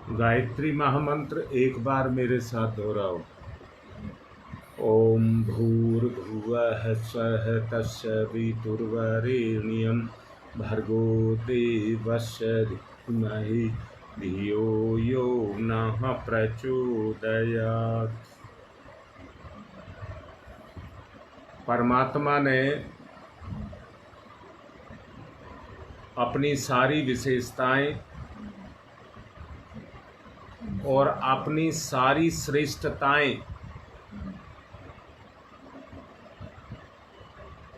गायत्री महामंत्र एक बार मेरे साथ दोहराओ। ओम भूर्भुवः स्वः तत्सवितुर्वरेण्यं भर्गो देवस्य धीमहि धियो यो नः प्रचोदयात्। परमात्मा ने अपनी सारी विशेषताएं और अपनी सारी श्रेष्ठताएं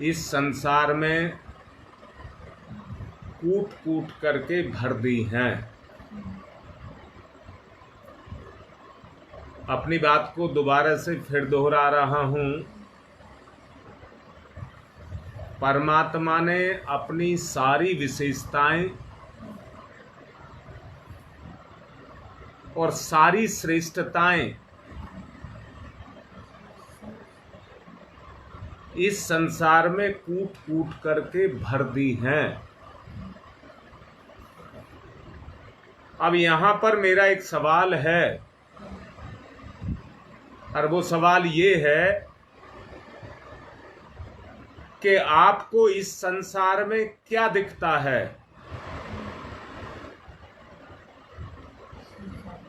इस संसार में कूट कूट करके भर दी हैं। अपनी बात को दोबारा से फिर दोहरा रहा हूं। परमात्मा ने अपनी सारी विशेषताएं और सारी श्रेष्ठताएं इस संसार में कूट कूट करके भर दी हैं। अब यहां पर मेरा एक सवाल है और वो सवाल ये है कि आपको इस संसार में क्या दिखता है?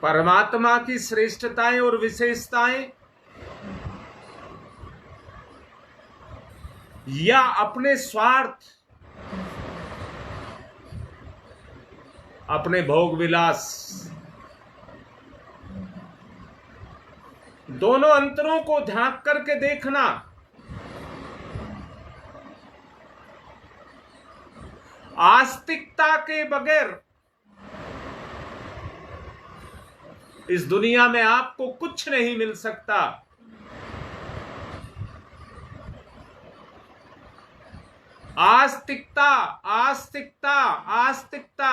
परमात्मा की श्रेष्ठताएं और विशेषताएं या अपने स्वार्थ, अपने भोग विलास? दोनों अंतरों को झांक करके देखना। आस्तिकता के बगैर इस दुनिया में आपको कुछ नहीं मिल सकता। आस्तिकता, आस्तिकता, आस्तिकता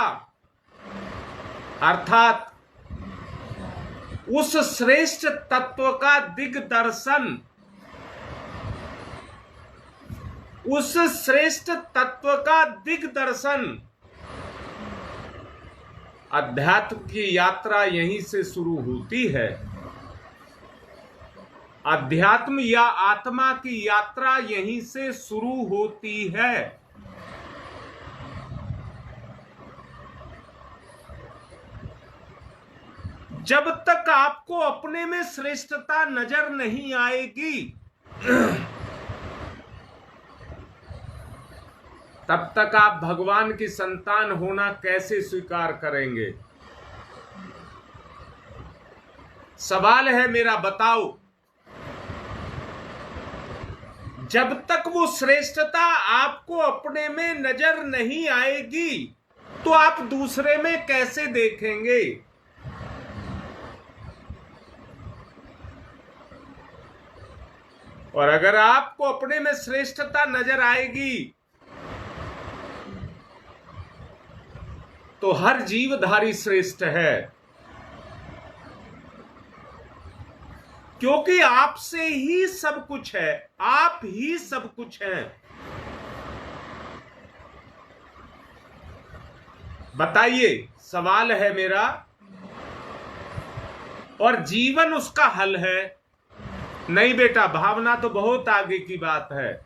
अर्थात उस श्रेष्ठ तत्व का दिग्दर्शन, उस श्रेष्ठ तत्व का दिग्दर्शन। अध्यात्म की यात्रा यहीं से शुरू होती है। अध्यात्म या आत्मा की यात्रा यहीं से शुरू होती है। जब तक आपको अपने में श्रेष्ठता नजर नहीं आएगी तब तक आप भगवान की संतान होना कैसे स्वीकार करेंगे? सवाल है मेरा, बताओ। जब तक वो श्रेष्ठता आपको अपने में नजर नहीं आएगी तो आप दूसरे में कैसे देखेंगे? और अगर आपको अपने में श्रेष्ठता नजर आएगी तो हर जीवधारी श्रेष्ठ है, क्योंकि आपसे ही सब कुछ है, आप ही सब कुछ हैं। बताइए, सवाल है मेरा। और जीवन उसका हल है? नहीं बेटा, भावना तो बहुत आगे की बात है।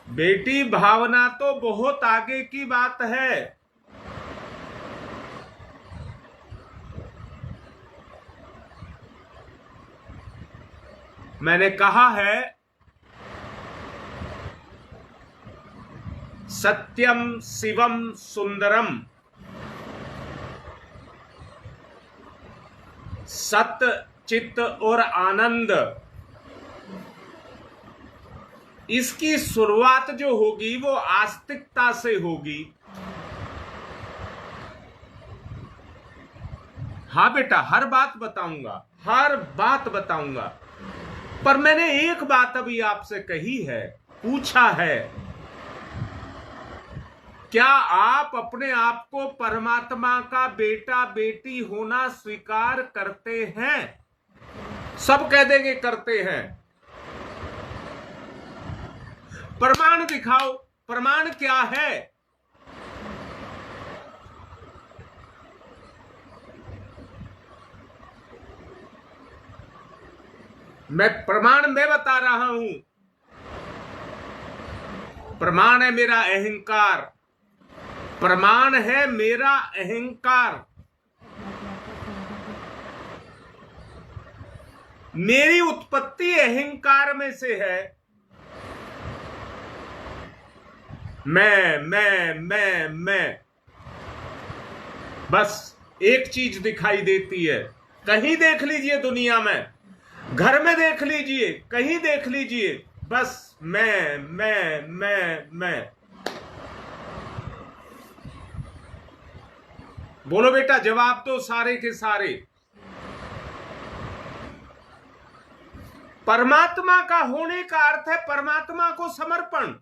बेटी, भावना तो बहुत आगे की बात है। मैंने कहा है, सत्यम शिवम सुंदरम, सत्य, चित्त और आनंद, इसकी शुरुआत जो होगी वो आस्तिकता से होगी। हाँ बेटा, हर बात बताऊंगा, हर बात बताऊंगा। पर मैंने एक बात अभी आपसे कही है, पूछा है, क्या आप अपने आप को परमात्मा का बेटा बेटी होना स्वीकार करते हैं? सब कह देंगे करते हैं। प्रमाण दिखाओ, प्रमाण क्या है? मैं प्रमाण में बता रहा हूं। प्रमाण है मेरा अहंकार, प्रमाण है मेरा अहंकार। मेरी उत्पत्ति अहंकार में से है। मैं बस एक चीज दिखाई देती है। कहीं देख लीजिए दुनिया में, घर में देख लीजिए, कहीं देख लीजिए, बस मैं। बोलो बेटा, जवाब दो सारे के सारे। परमात्मा का होने का अर्थ है परमात्मा को समर्पण।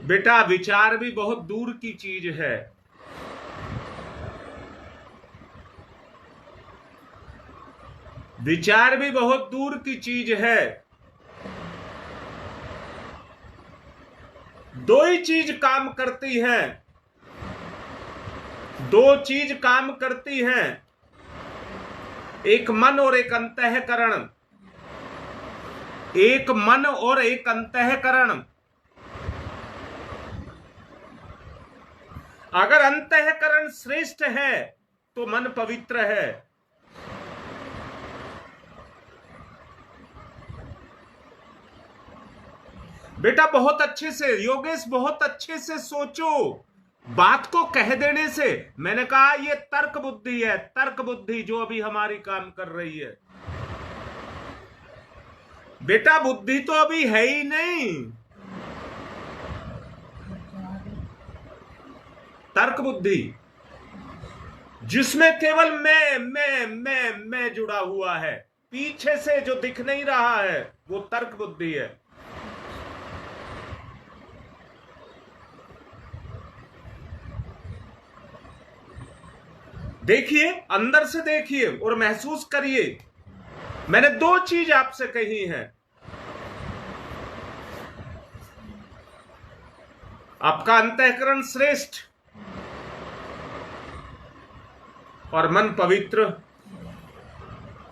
बेटा, विचार भी बहुत दूर की चीज है। विचार भी बहुत दूर की चीज है। दो ही चीज काम करती है, दो चीज काम करती हैं, एक मन और एक अंतःकरण। एक मन और एक अंतःकरण। अगर अंतःकरण श्रेष्ठ है तो मन पवित्र है। बेटा बहुत अच्छे से, योगेश बहुत अच्छे से सोचो। बात को कह देने से, मैंने कहा ये तर्क बुद्धि है, तर्क बुद्धि जो अभी हमारी काम कर रही है। बेटा बुद्धि तो अभी है ही नहीं, तर्क बुद्धि जिसमें केवल मैं जुड़ा हुआ है, पीछे से जो दिख नहीं रहा है वो तर्क बुद्धि है। देखिए, अंदर से देखिए और महसूस करिए। मैंने दो चीज आपसे कही है। आपका अंतःकरण श्रेष्ठ और मन पवित्र।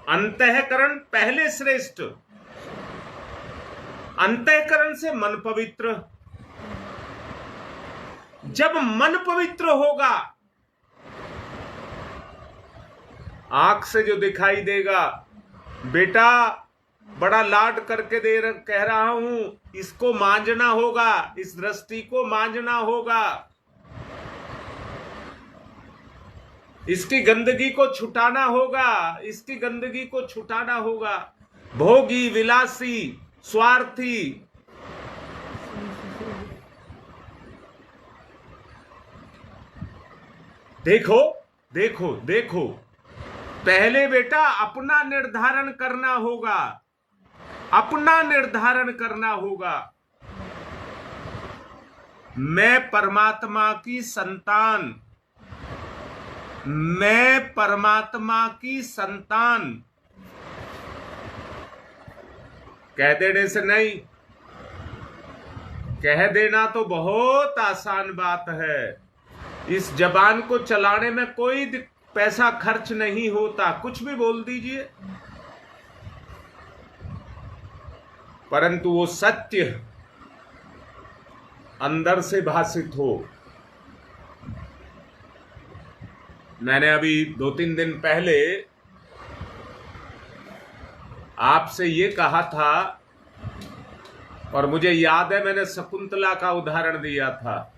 अंतःकरण पहले श्रेष्ठ, अंतःकरण से मन पवित्र। जब मन पवित्र होगा, आंख से जो दिखाई देगा, बेटा बड़ा लाड करके कह रहा हूं, इसको मांझना होगा, इस दृष्टि को मांझना होगा, इसकी गंदगी को छुटाना होगा, इसकी गंदगी को छुटाना होगा। भोगी, विलासी, स्वार्थी, देखो देखो देखो, पहले बेटा अपना निर्धारण करना होगा, अपना निर्धारण करना होगा। मैं परमात्मा की संतान, मैं परमात्मा की संतान। कह देने से नहीं, कह देना तो बहुत आसान बात है। इस जबान को चलाने में कोई पैसा खर्च नहीं होता, कुछ भी बोल दीजिए, परंतु वो सत्य अंदर से भाषित हो। मैंने अभी 2-3 दिन पहले आपसे ये कहा था, और मुझे याद है मैंने शकुंतला का उदाहरण दिया था,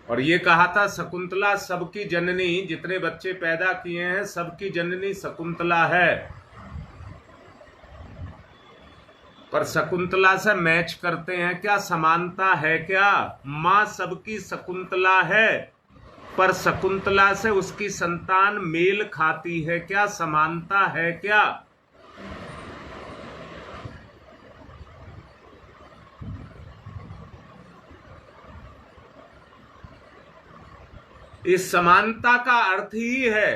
और ये कहा था शकुंतला सबकी जननी, जितने बच्चे पैदा किए हैं सबकी जननी शकुंतला है। पर शकुंतला से मैच करते हैं क्या? समानता है क्या? मां सबकी शकुंतला है, पर शकुंतला से उसकी संतान मेल खाती है क्या? समानता है क्या? इस समानता का अर्थ ही है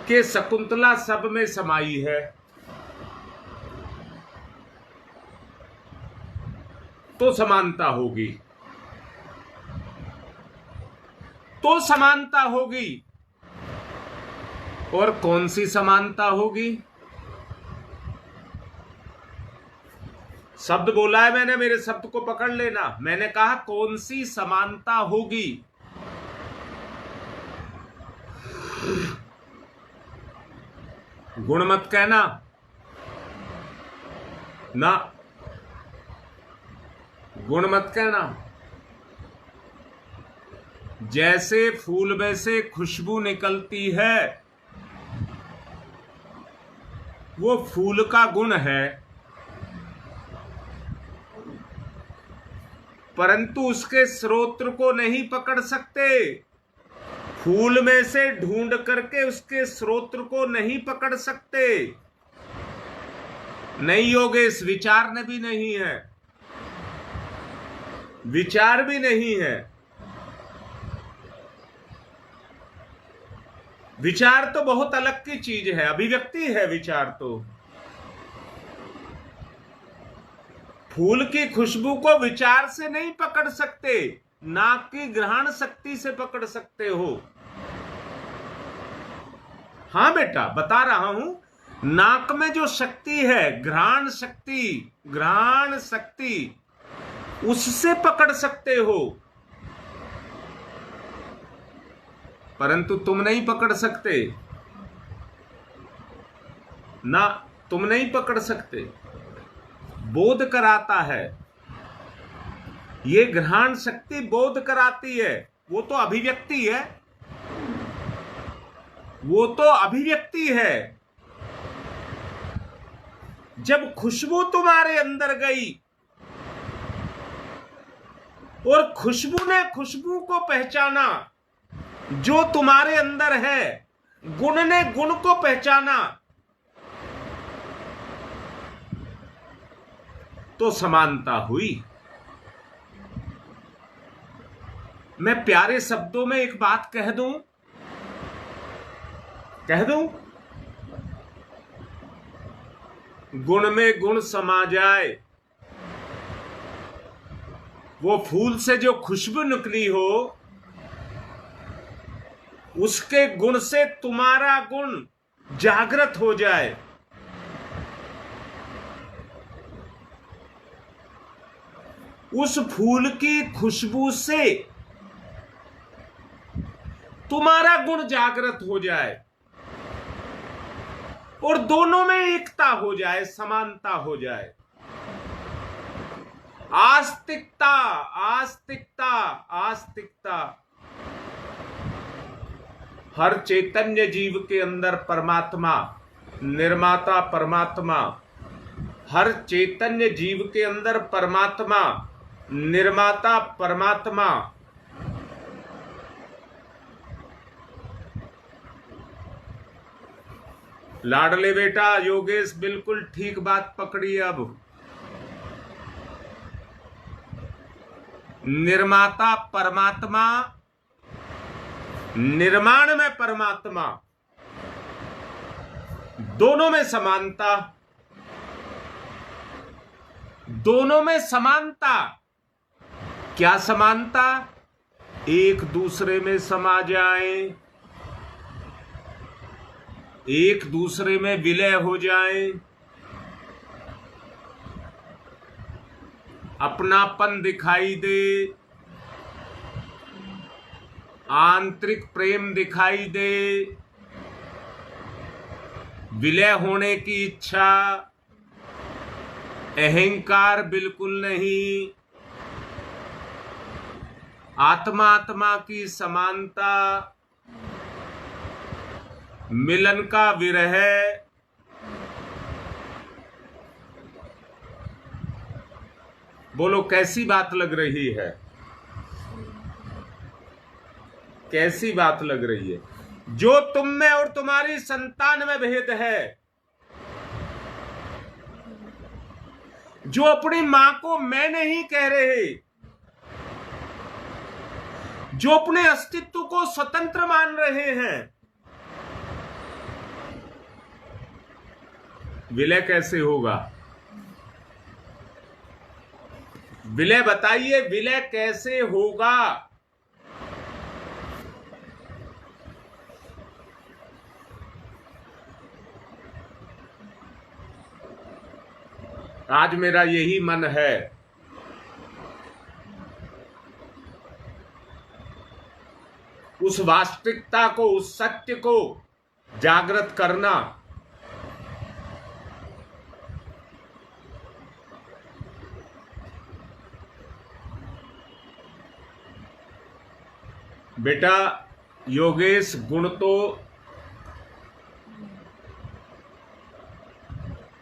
कि शकुंतला सब में समाई है। तो समानता होगी, तो समानता होगी। और कौन सी समानता होगी? शब्द बोला है मैंने, मेरे शब्द को पकड़ लेना। मैंने कहा कौन सी समानता होगी? गुण मत कहना ना, गुण मत कहना। जैसे फूल में से खुशबू निकलती है, वो फूल का गुण है, परंतु उसके स्रोत को नहीं पकड़ सकते। फूल में से ढूंढ करके उसके स्रोत को नहीं पकड़ सकते। नहीं योगेश, विचार ने भी नहीं है, विचार भी नहीं है। विचार तो बहुत अलग की चीज है, अभिव्यक्ति है विचार तो। फूल की खुशबू को विचार से नहीं पकड़ सकते, नाक की ग्रहण शक्ति से पकड़ सकते हो। हाँ बेटा, बता रहा हूं, नाक में जो शक्ति है, घ्राण शक्ति, घ्राण शक्ति, उससे पकड़ सकते हो, परंतु तुम नहीं पकड़ सकते ना, तुम नहीं पकड़ सकते। बोध कराता है, ये घ्राण शक्ति बोध कराती है। वो तो अभिव्यक्ति है, वो तो अभिव्यक्ति है। जब खुशबू तुम्हारे अंदर गई और खुशबू ने खुशबू को पहचाना जो तुम्हारे अंदर है, गुण ने गुण को पहचाना, तो समानता हुई। मैं प्यारे शब्दों में एक बात कह दूं, गुण में गुण समा जाए। वो फूल से जो खुशबू निकली हो, उसके गुण से तुम्हारा गुण जागृत हो जाए। उस फूल की खुशबू से तुम्हारा गुण जागृत हो जाए और दोनों में एकता हो जाए, समानता हो जाए। आस्तिकता, आस्तिकता, आस्तिकता। हर चैतन्य जीव के अंदर परमात्मा, निर्माता परमात्मा, हर चैतन्य जीव के अंदर परमात्मा, निर्माता परमात्मा। लाडले बेटा योगेश बिल्कुल ठीक बात पकड़ी। अब निर्माता परमात्मा, निर्माण में परमात्मा, दोनों में समानता, दोनों में समानता। क्या समानता? एक दूसरे में समा जाएं, एक दूसरे में विलय हो जाएं, अपनापन दिखाई दे, आंतरिक प्रेम दिखाई दे, विलय होने की इच्छा, अहंकार बिल्कुल नहीं, आत्मा आत्मा की समानता, मिलन का विरह। बोलो कैसी बात लग रही है? कैसी बात लग रही है? जो तुम में और तुम्हारी संतान में भेद है, जो अपनी मां को मैं नहीं कह रहे, जो अपने अस्तित्व को स्वतंत्र मान रहे हैं, विलय कैसे होगा? विलय बताइए, विलय कैसे होगा? आज मेरा यही मन है। उस वास्तविकता को, उस सत्य को जागृत करना। बेटा योगेश, गुण तो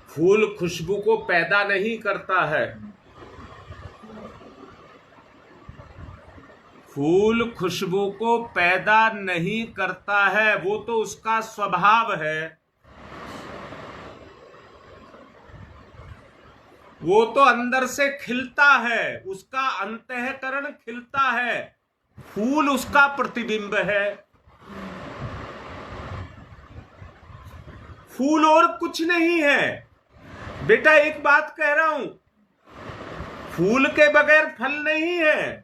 फूल खुशबू को पैदा नहीं करता है। फूल खुशबू को पैदा नहीं करता है, वो तो उसका स्वभाव है। वो तो अंदर से खिलता है, उसका अंतःकरण खिलता है। फूल उसका प्रतिबिंब है। फूल और कुछ नहीं है। बेटा एक बात कह रहा हूं, फूल के बगैर फल नहीं है।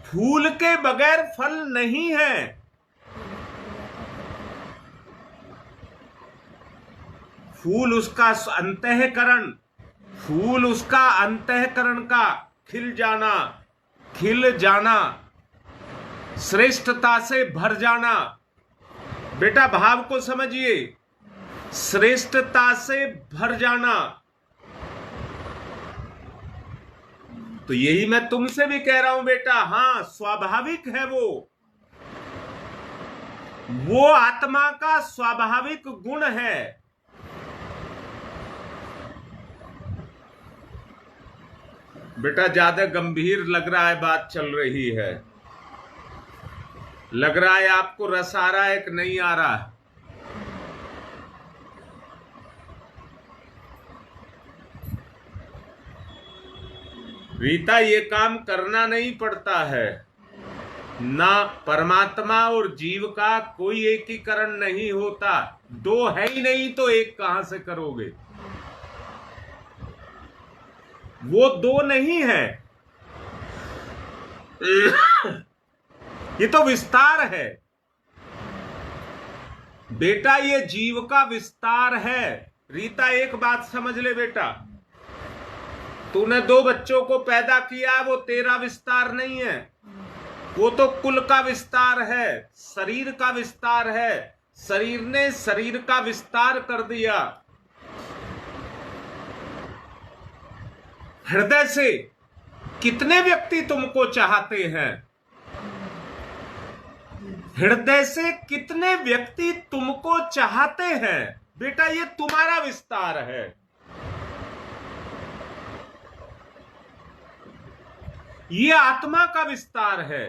फूल के बगैर फल नहीं है। फूल उसका अंतःकरण, फूल उसका अंतःकरण का खिल जाना, श्रेष्ठता से भर जाना। बेटा भाव को समझिए, श्रेष्ठता से भर जाना। तो यही मैं तुमसे भी कह रहा हूं बेटा। हां, स्वाभाविक है वो आत्मा का स्वाभाविक गुण है। बेटा ज्यादा गंभीर लग रहा है, बात चल रही है। लग रहा है आपको रस आ रहा है कि नहीं आ रहा है? रीता, ये काम करना नहीं पड़ता है ना। परमात्मा और जीव का कोई एकीकरण नहीं होता। दो है ही नहीं तो एक कहां से करोगे? वो दो नहीं है। ये तो विस्तार है बेटा, ये जीव का विस्तार है। रीता एक बात समझ ले बेटा, तूने दो बच्चों को पैदा किया, वो तेरा विस्तार नहीं है। वो तो कुल का विस्तार है, शरीर का विस्तार है। शरीर ने शरीर का विस्तार कर दिया। हृदय से कितने व्यक्ति तुमको चाहते हैं? हृदय से कितने व्यक्ति तुमको चाहते हैं? बेटा ये तुम्हारा विस्तार है। ये आत्मा का विस्तार है।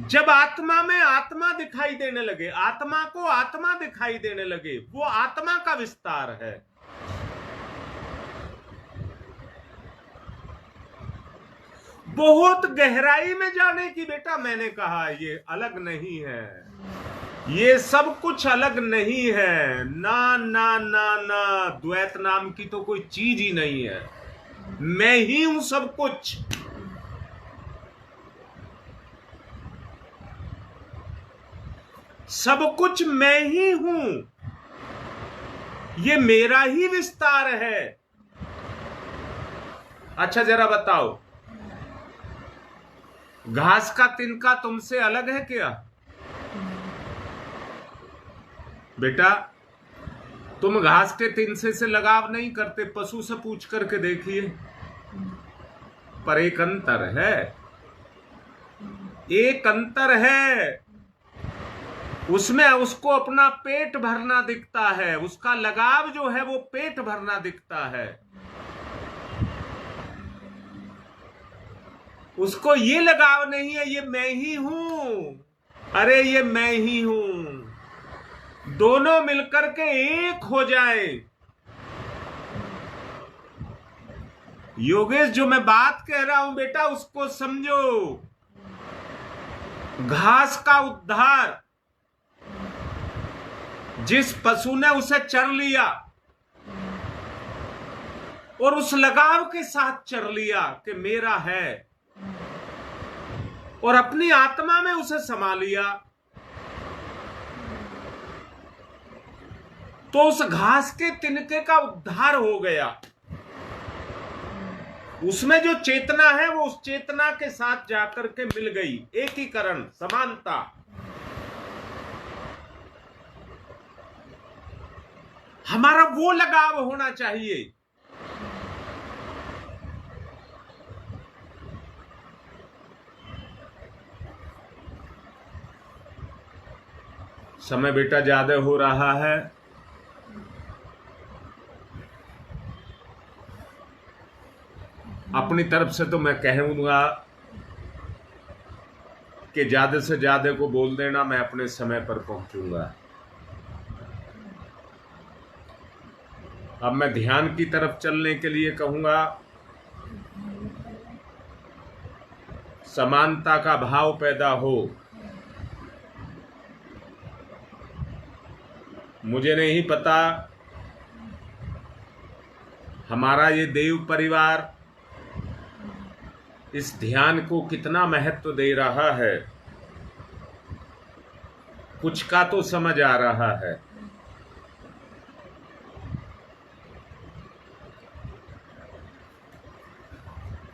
जब आत्मा में आत्मा दिखाई देने लगे, आत्मा को आत्मा दिखाई देने लगे, वो आत्मा का विस्तार है। बहुत गहराई में जाने की बेटा मैंने कहा, ये अलग नहीं है। ये सब कुछ अलग नहीं है। ना ना ना ना, द्वैत नाम की तो कोई चीज ही नहीं है। मैं ही हूं सब कुछ। सब कुछ मैं ही हूं। ये मेरा ही विस्तार है। अच्छा जरा बताओ, घास का तिनका तुमसे अलग है क्या? बेटा तुम घास के तिनसे से लगाव नहीं करते, पशु से पूछ करके देखिए। पर एक अंतर है, एक अंतर है। उसमें उसको अपना पेट भरना दिखता है, उसका लगाव जो है वो पेट भरना दिखता है। उसको ये लगाव नहीं है, ये मैं ही हूं। अरे ये मैं ही हूं। दोनों मिलकर के एक हो जाए। योगेश जो मैं बात कह रहा हूं बेटा उसको समझो। घास का उद्धार, जिस पशु ने उसे चर लिया, और उस लगाव के साथ चर लिया कि मेरा है, और अपनी आत्मा में उसे समा लिया, तो उस घास के तिनके का उद्धार हो गया। उसमें जो चेतना है वो उस चेतना के साथ जाकर के मिल गई। एकीकरण, समानता। हमारा वो लगाव होना चाहिए। समय बेटा ज्यादा हो रहा है, अपनी तरफ से तो मैं कहूंगा कि ज्यादा से ज्यादा को बोल देना, मैं अपने समय पर पहुंचूंगा। अब मैं ध्यान की तरफ चलने के लिए कहूंगा। समानता का भाव पैदा हो। मुझे नहीं पता हमारा ये देव परिवार इस ध्यान को कितना महत्व दे रहा है। कुछ का तो समझ आ रहा है,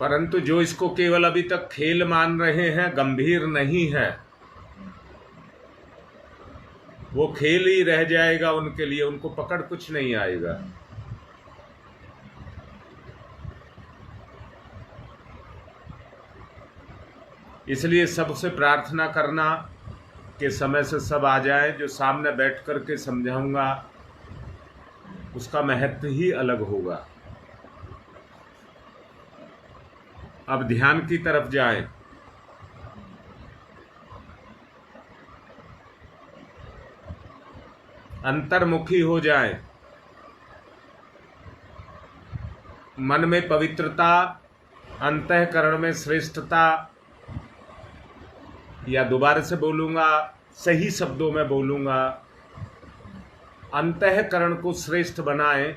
परंतु जो इसको केवल अभी तक खेल मान रहे हैं, गंभीर नहीं है, वो खेल ही रह जाएगा उनके लिए। उनको पकड़ कुछ नहीं आएगा। इसलिए सबसे प्रार्थना करना कि समय से सब आ जाए। जो सामने बैठ कर के समझाऊंगा उसका महत्व ही अलग होगा। अब ध्यान की तरफ जाएं। अंतर्मुखी हो जाएं। मन में पवित्रता, अंतःकरण में श्रेष्ठता, या दोबारा से बोलूंगा, सही शब्दों में बोलूंगा, अंतःकरण को श्रेष्ठ बनाएं।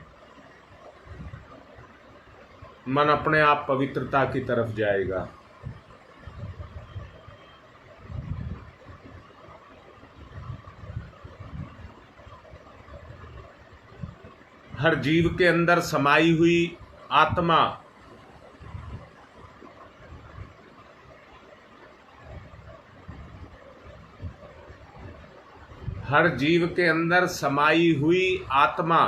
मन अपने आप पवित्रता की तरफ जाएगा। हर जीव के अंदर समाई हुई आत्मा, हर जीव के अंदर समाई हुई आत्मा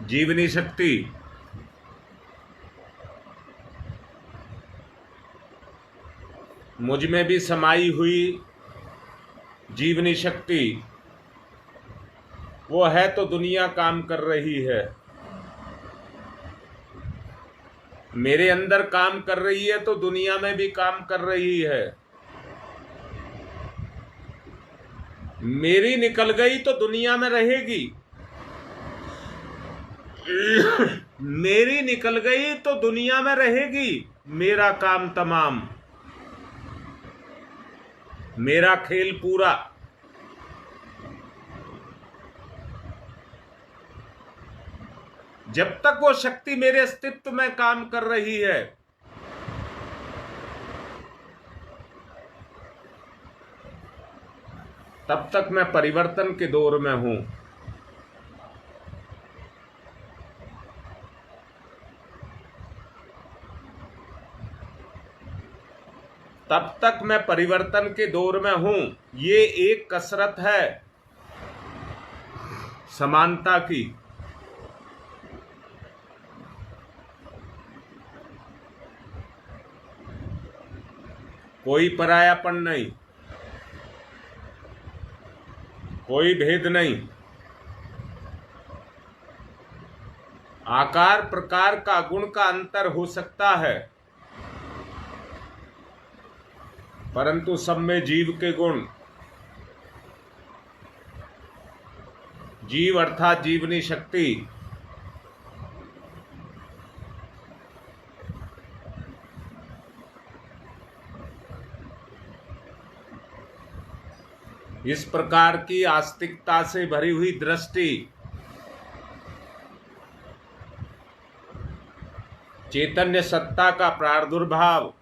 जीवनी शक्ति, मुझ में भी समाई हुई जीवनी शक्ति, वो है तो दुनिया काम कर रही है। मेरे अंदर काम कर रही है तो दुनिया में भी काम कर रही है। मेरी निकल गई तो दुनिया में रहेगी। मेरी निकल गई तो दुनिया में रहेगी। मेरा काम तमाम, मेरा खेल पूरा। जब तक वो शक्ति मेरे अस्तित्व में काम कर रही है, तब तक मैं परिवर्तन के दौर में हूं। तब तक मैं परिवर्तन के दौर में हूं। ये एक कसरत है समानता की। कोई परायापन नहीं, कोई भेद नहीं। आकार प्रकार का, गुण का अंतर हो सकता है, परंतु सब में जीव के गुण, जीव अर्थात जीवनी शक्ति, इस प्रकार की आस्तिकता से भरी हुई दृष्टि चैतन्य सत्ता का प्रादुर्भाव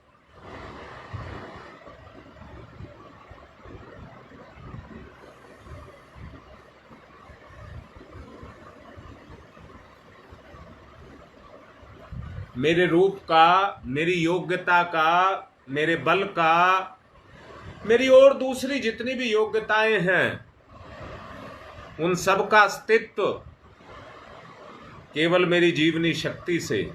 मेरे रूप का, मेरी योग्यता का, मेरे बल का, मेरी और दूसरी जितनी भी योग्यताएं हैं, उन सब का अस्तित्व केवल मेरी जीवनी शक्ति से।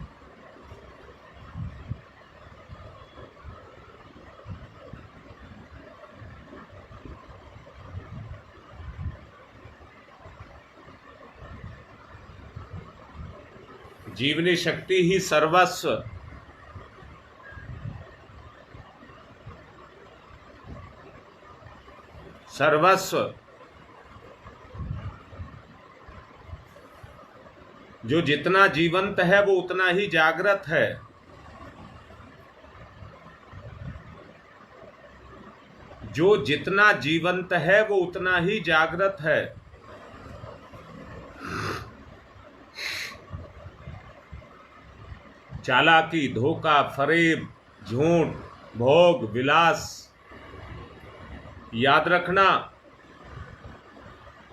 जीवनी शक्ति ही सर्वस्व, सर्वस्व जो जितना जीवंत है वो उतना ही जागृत है। जो जितना जीवंत है वो उतना ही जागृत है। चालाकी, धोखा, फरेब, झूठ, भोग, विलास, याद रखना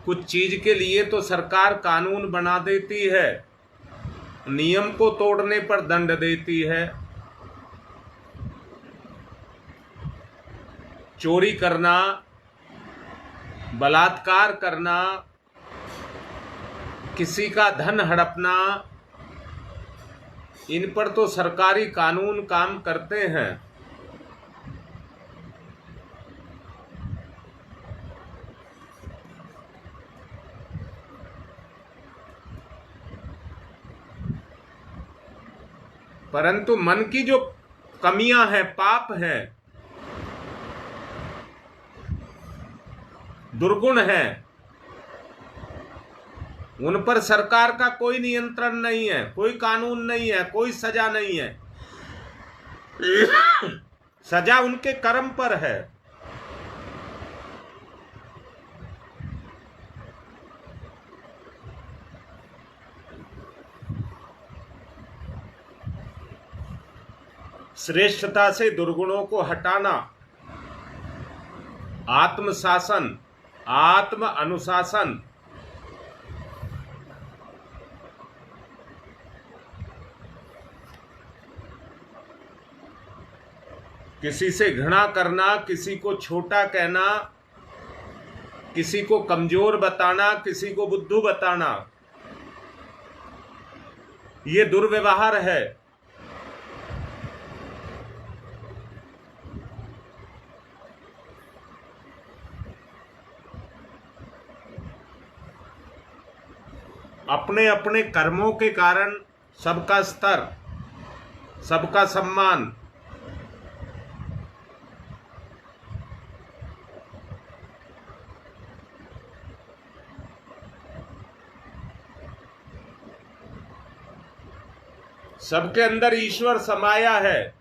कुछ चीज के लिए तो सरकार कानून बना देती है, नियम को तोड़ने पर दंड देती है। चोरी करना, बलात्कार करना, किसी का धन हड़पना, इन पर तो सरकारी कानून काम करते हैं। परंतु मन की जो कमियां हैं, पाप हैं, दुर्गुण हैं, उन पर सरकार का कोई नियंत्रण नहीं है, कोई कानून नहीं है, कोई सजा नहीं है। सजा उनके कर्म पर है। श्रेष्ठता से दुर्गुणों को हटाना, आत्मशासन, आत्म अनुशासन, किसी से घृणा करना, किसी को छोटा कहना, किसी को कमजोर बताना, किसी को बुद्धू बताना, ये दुर्व्यवहार है। अपने अपने कर्मों के कारण सबका स्तर, सबका सम्मान, सबके अंदर ईश्वर समाया है।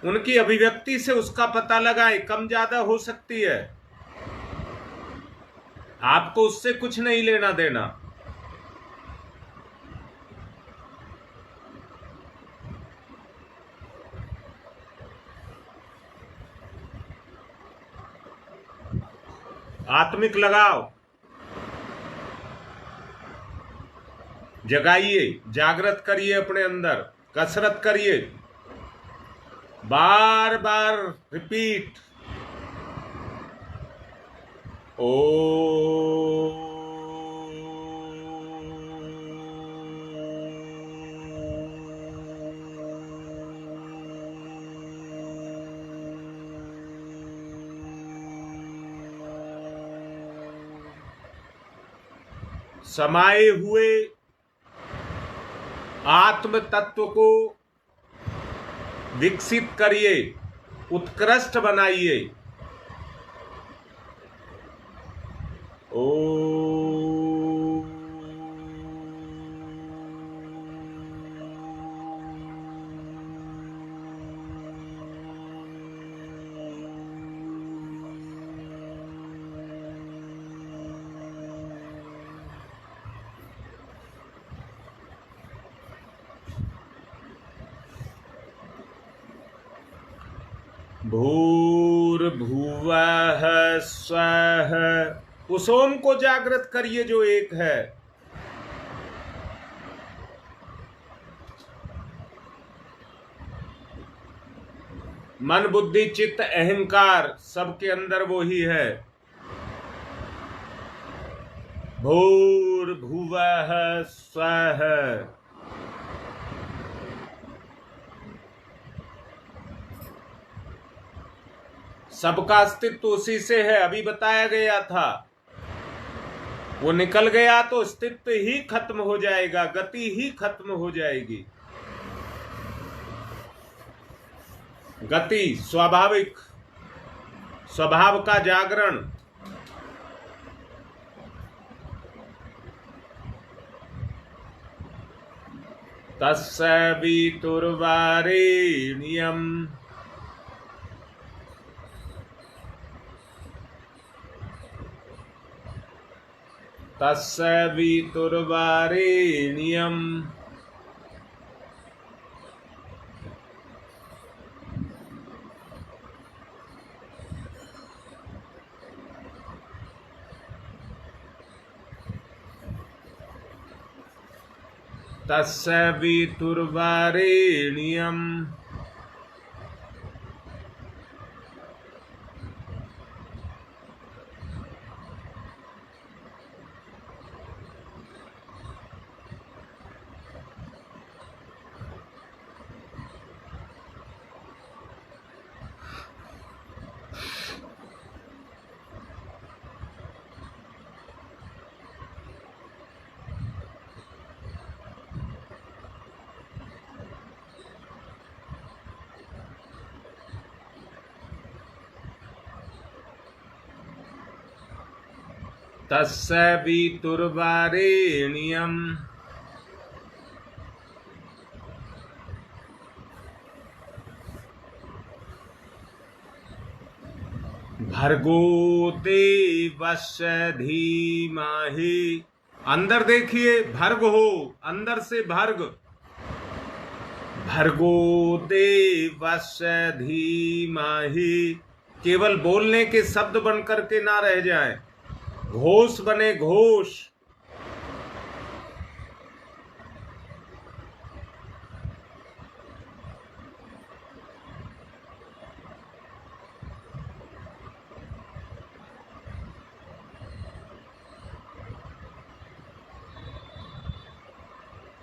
उनकी अभिव्यक्ति से उसका पता लगाएं, कम ज्यादा हो सकती है, आपको उससे कुछ नहीं लेना देना। आत्मिक लगाव जगाइए, जागृत करिए, अपने अंदर कसरत करिए, बार बार रिपीट। ओ समाये हुए आत्म तत्व को विकसित करिए, उत्कृष्ट बनाइए। ओ भूर्भुवः स्वः। उस ओम को जागृत करिए जो एक है। मन बुद्धि चित्त अहंकार सबके अंदर वो ही है। भूर्भुवः स्वः। सबका अस्तित्व उसी से है, अभी बताया गया था। वो निकल गया तो अस्तित्व ही खत्म हो जाएगा, गति ही खत्म हो जाएगी। गति स्वाभाविक, स्वभाव का जागरण। तस्य वितुर्वरेण्यम् तस्य वितुर्वरेण्यम् तस्य वितुर्वरेण्यम् तस्य वितुर्वरेण्यम् भर्गो देवस्य धीमहि। अंदर देखिए, भर्ग हो, अंदर से भर्ग। भर्गो देवस्य धीमहि। केवल बोलने के शब्द बन करके ना रह जाए, घोष बने, घोष।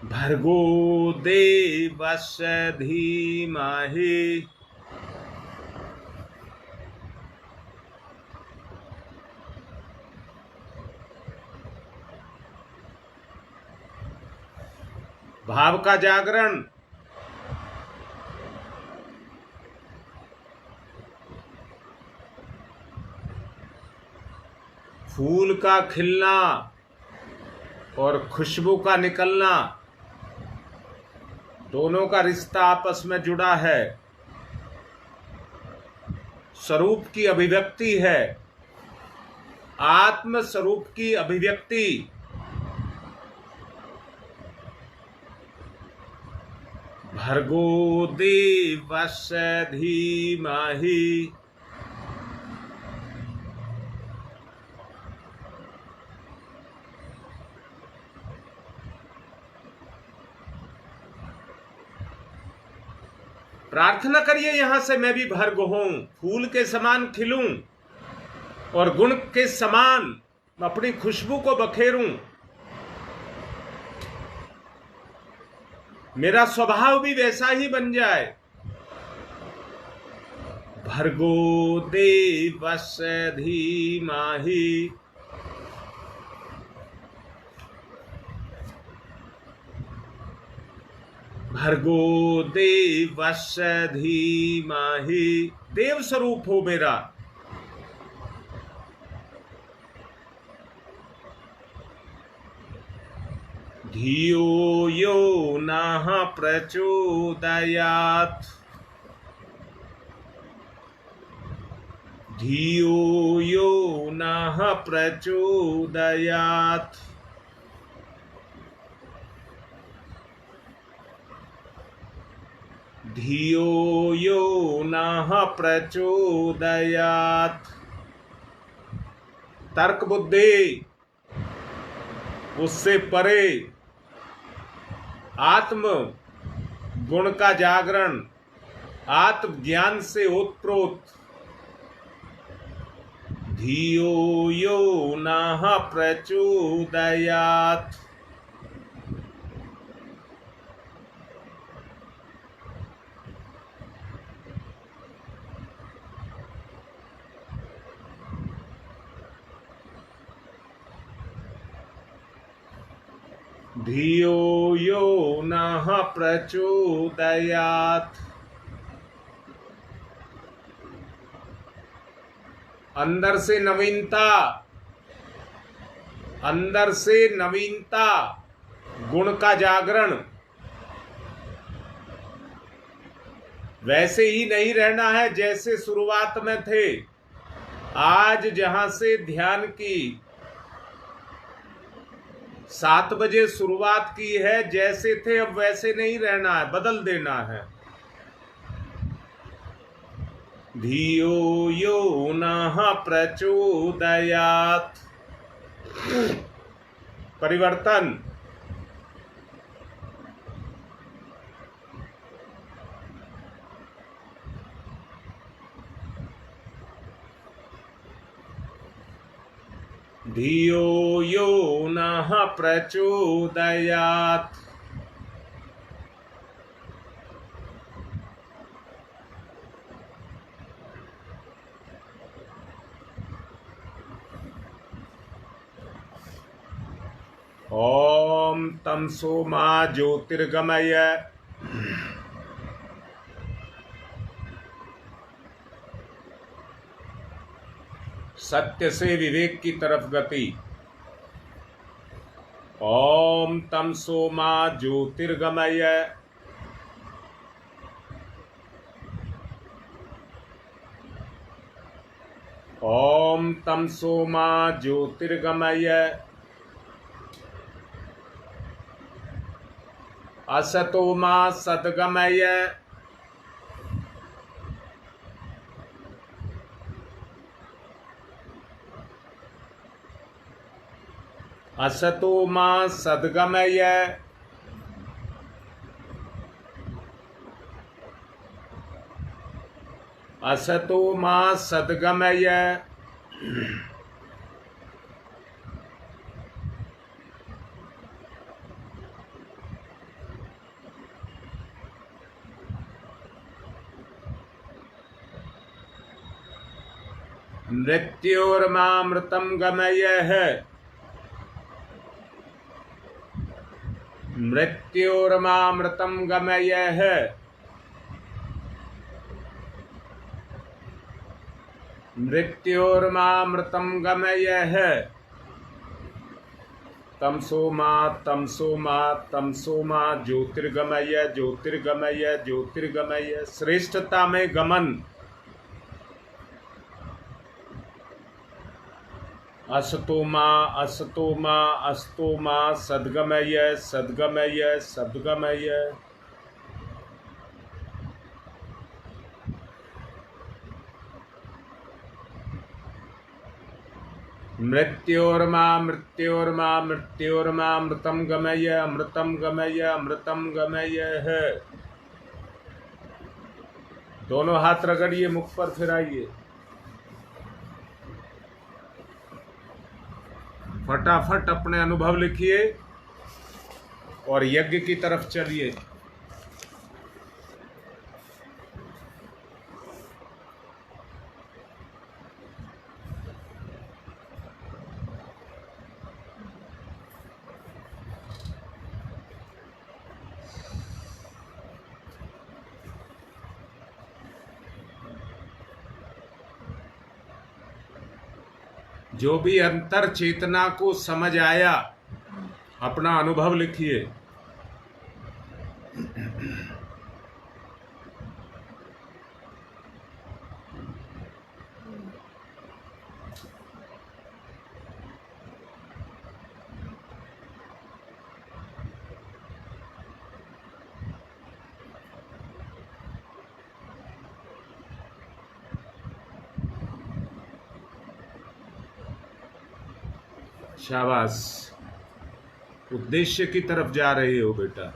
भर्गो देवस्य धीमहि। भाव का जागरण। फूल का खिलना और खुशबू का निकलना, दोनों का रिश्ता आपस में जुड़ा है। स्वरूप की अभिव्यक्ति है, आत्म स्वरूप की अभिव्यक्ति। भर्गो देवस्य धीमहि। प्रार्थना करिए यहां से, मैं भी भर्ग हूं, फूल के समान खिलूं और गुण के समान अपनी खुशबू को बखेरूं। मेरा स्वभाव भी वैसा ही बन जाए। भर्गो देवस्य धीमहि। भर्गो देवस्य धीमहि। देव स्वरूप हो मेरा। धियो यो नः प्रचोदयात्। धियो यो नः प्रचोदयात्। धियो यो नः प्रचोदयात्। तर्क बुद्धि उससे परे आत्म गुण का जागरण, आत्मज्ञान से ओतप्रोत। धियो यो नः प्रचोदयात्। धियो यो नः प्रचोदयात्। अंदर से नवीनता, अंदर से नवीनता, गुण का जागरण। वैसे ही नहीं रहना है जैसे शुरुआत में थे। आज जहां से ध्यान की 7 बजे शुरुआत की है, जैसे थे अब वैसे नहीं रहना है, बदल देना है। धियो यो नः प्रचोदयात्। परिवर्तन। धियो यो नः प्रचोदयात्। ओम तमसो मा ज्योतिर्गमय। सत्य से विवेक की तरफ गति। ओम तमसो मा ज्योतिर्गमय। ओम तमसो मा ज्योतिर्गमय। असतो मा सद्गमय। असतो मा सद्गमय। असतो मा सद्गमय। मृत्योर्मामृतं गमयः। मृत्योर्मामृतं गमयः। मृत्योर्मामृतं गमयः। तमसो मा तमसो मा तमसो मा ज्योतिर्गमय ज्योतिर्गमय ज्योतिर्गमय। श्रेष्ठता में गमन। असतो मा असतो मा अस्तो मा सद्गमय सद्गमय सद्गमय। मृत्योर्मा मृत्योर्मा मृत्योर्मा अमृतं गमय अमृतं गमय अमृतं गमय है। दोनों हाथ रगड़िए, मुख पर फिराइए। फटाफट अपने अनुभव लिखिए और यज्ञ की तरफ चलिए। जो भी अंतर चेतना को समझ आया, अपना अनुभव लिखिए। शाबाश, उद्देश्य की तरफ जा रहे हो बेटा।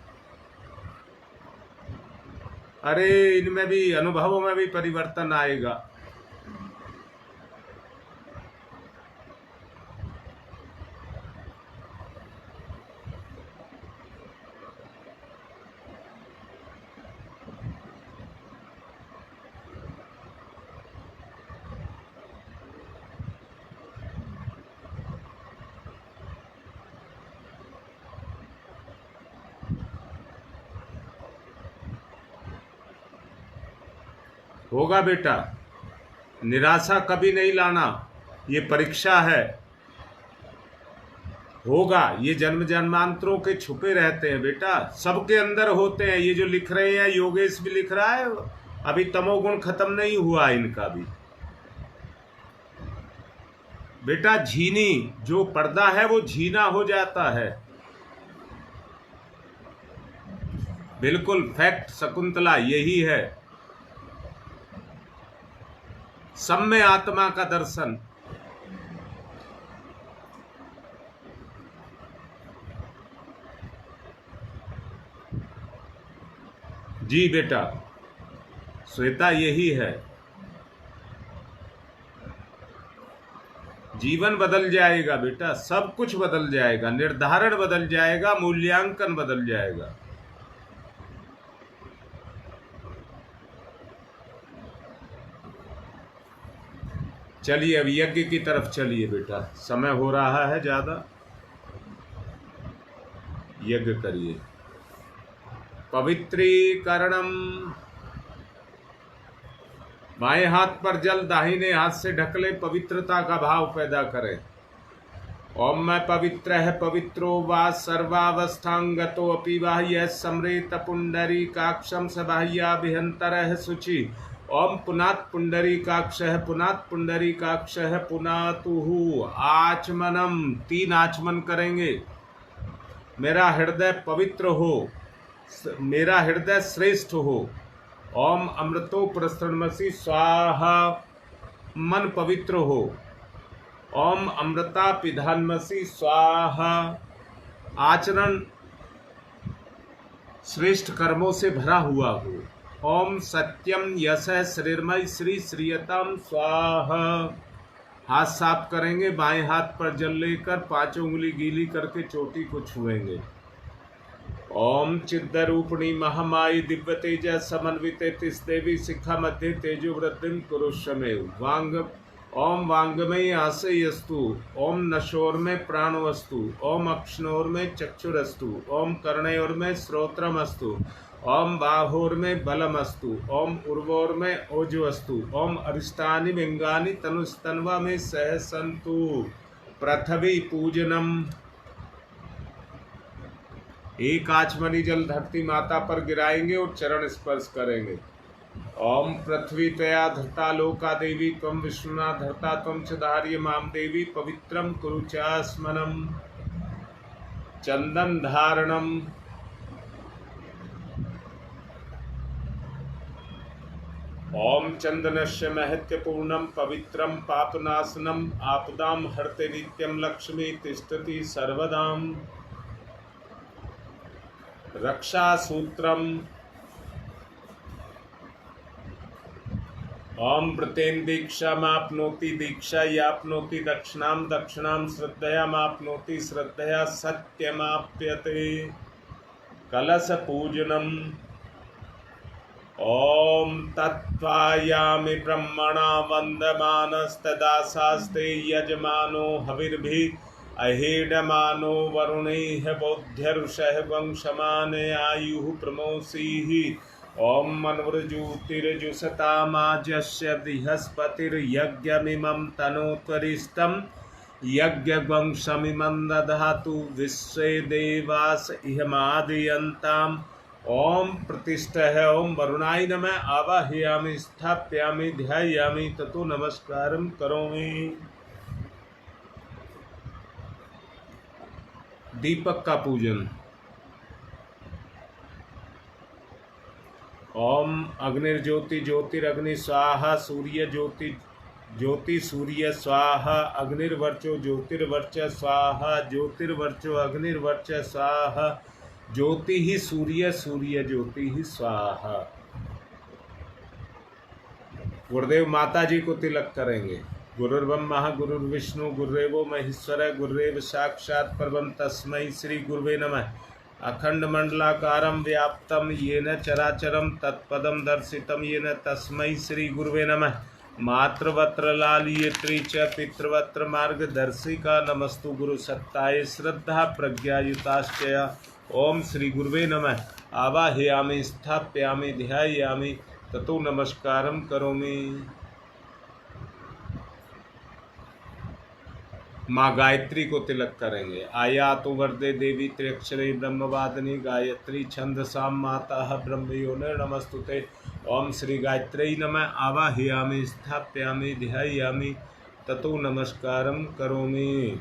अरे इनमें भी, अनुभवों में भी परिवर्तन आएगा। होगा बेटा, निराशा कभी नहीं लाना, ये परीक्षा है। होगा, ये जन्म जन्मांतरों के छुपे रहते हैं बेटा, सबके अंदर होते हैं। ये जो लिख रहे हैं, योगेश भी लिख रहा है, अभी तमोगुण खत्म नहीं हुआ इनका भी। बेटा झीनी, जो पर्दा है वो झीना हो जाता है। बिल्कुल फैक्ट शकुंतला यही है, सब में आत्मा का दर्शन। जी बेटा श्वेता, यही है। जीवन बदल जाएगा बेटा, सब कुछ बदल जाएगा, निर्धारण बदल जाएगा, मूल्यांकन बदल जाएगा। चलिए अब यज्ञ की तरफ चलिए बेटा, समय हो रहा है ज्यादा। यज्ञ करिए। पवित्रीकरणम, बाएं हाथ पर जल दाहिने हाथ से ढक ले, पवित्रता का भाव पैदा करें। ओम मैं पवित्र है पवित्रो वा सर्वावस्थांगतो अपि बाह्य सम्रेत पुंडरी काक्षम स बाह्याभिहंतर शुचि। ओम पुनात् पुंडरी काक्ष है, पुनात् पुंडरी काक्ष है, पुनातुहु आचमनम। 3 आचमन करेंगे। मेरा हृदय पवित्र हो, मेरा हृदय श्रेष्ठ हो। ओम अमृतो प्रसन्नमसि स्वाहा, मन पवित्र हो। ओम अमृता पिधानमसि स्वाहा, आचरण श्रेष्ठ कर्मों से भरा हुआ हो। ओम सत्यम यश श्रीर्मय श्री श्रीयतम स्वाहा। हाथ साफ करेंगे, बाएं हाथ पर जल लेकर 5 उंगली गीली करके चोटी को छुएंगे। ओम चिद्रूपिणी महामाई दिव्य तेज समन्विते तिस्देवी शिखा मध्य तेजो वृद्धिम कुरुषमे। वांग, ओम वांगमय आशयस्तु। ओम नशोर में प्राणवस्तु। ओम अक्षणोर में चक्षुरस्तु। ओम कर्णयोर में श्रोत्रमस्तु। ओम बाहोर में बलमस्तु। ओम उर्वोर में ओजवस्तु। ओम अरिष्टानि विंगानि तनुस्तन्वा में सहसंतु। पृथ्वी पूजनम। एक आचमनी जल धरती माता पर गिराएंगे और चरण स्पर्श करेंगे। ओम पृथ्वी त्वया धृता लोका देवी, त्वं विष्णुना धर्ता, त्वं च धार्य माम देवी, पवित्रम कुरु चास्मनम। चंदन धारणम। ओम चंदनस्य महत्वपूर्णम पवित्रम पापनाशनम, आपदाम हरते नित्यम, लक्ष्मी तिष्ठति सर्वदाम। रक्षा सूत्रम। ओम प्रतेन दीक्षामाप्नोति दीक्षा याप्नोति दक्षिणाम, दक्षिणाम श्रद्धयामाप्नोति श्रद्धया सत्यमाप्यते। कलश पूजनम। ओम तत्त्वायामि ब्रह्मणा वन्दमानस्तदाशास्ते यजमानो हविर्भिः अहेडमानो वरुणैः बोध्यऋषः वंशमाने आयुः प्रमोषीः। ओम मन्वृज्योतिर्जुषतामाजस्य बृहस्पतिर्यज्ञमिमं तनोत्वरिष्ठं, यज्ञवंशमिमं दधातु विश्वे देवास इहमादयन्ताम्। ओम प्रतिष्ठः। ओम वरुणाय नमः। आवाहयामि, स्थापयामि, ध्यायामि, ततो नमस्कारं करोमि। दीपक का पूजन। ओम अग्निर्ज्योति ज्योतिरग्नि स्वाहा, सूर्य ज्योति ज्योति सूर्य स्वाहा अग्निर्वर्चो ज्योतिर्वर्च स्वाहा ज्योतिर्वर्चो अग्निर्वर्च स्वाहा ज्योति ही सूर्य सूर्य ज्योति ही स्वाहा। गुरुदेव माता जी को तिलक करेंगे। गुरुर्ब्रह्मा गुरुर्विष्णु गुरुदेवो महेश्वर गुरुदेव साक्षात् परब्रह्म तस्मै श्री गुरुवे नमः। अखंड मंडलाकारं व्याप्तं येन चराचरं तत्पदं दर्शितं येन तस्मै श्री गुरुवे नमः। मातृवत्र लालियत्री च पितृवत्र मार्गदर्शिका नमस्तु गुरु सत्ताय श्रद्धा प्रज्ञायुताश्चया। ओम श्री गुरुवे नमः। आवाहयामि स्थापयामि ध्यायामि ततो नमस्कारं करोमि। माँ गायत्री को तिलक करेंगे। आया तो वरदे देवी त्र्यक्षरे ब्रह्मवादिनी गायत्री छंदसाम माता ब्रह्मयो नमस्तुते। ओम श्री गायत्री नमः। आवाहयामि स्थापयामि ध्यायामि ततो नमस्कारं करोमि।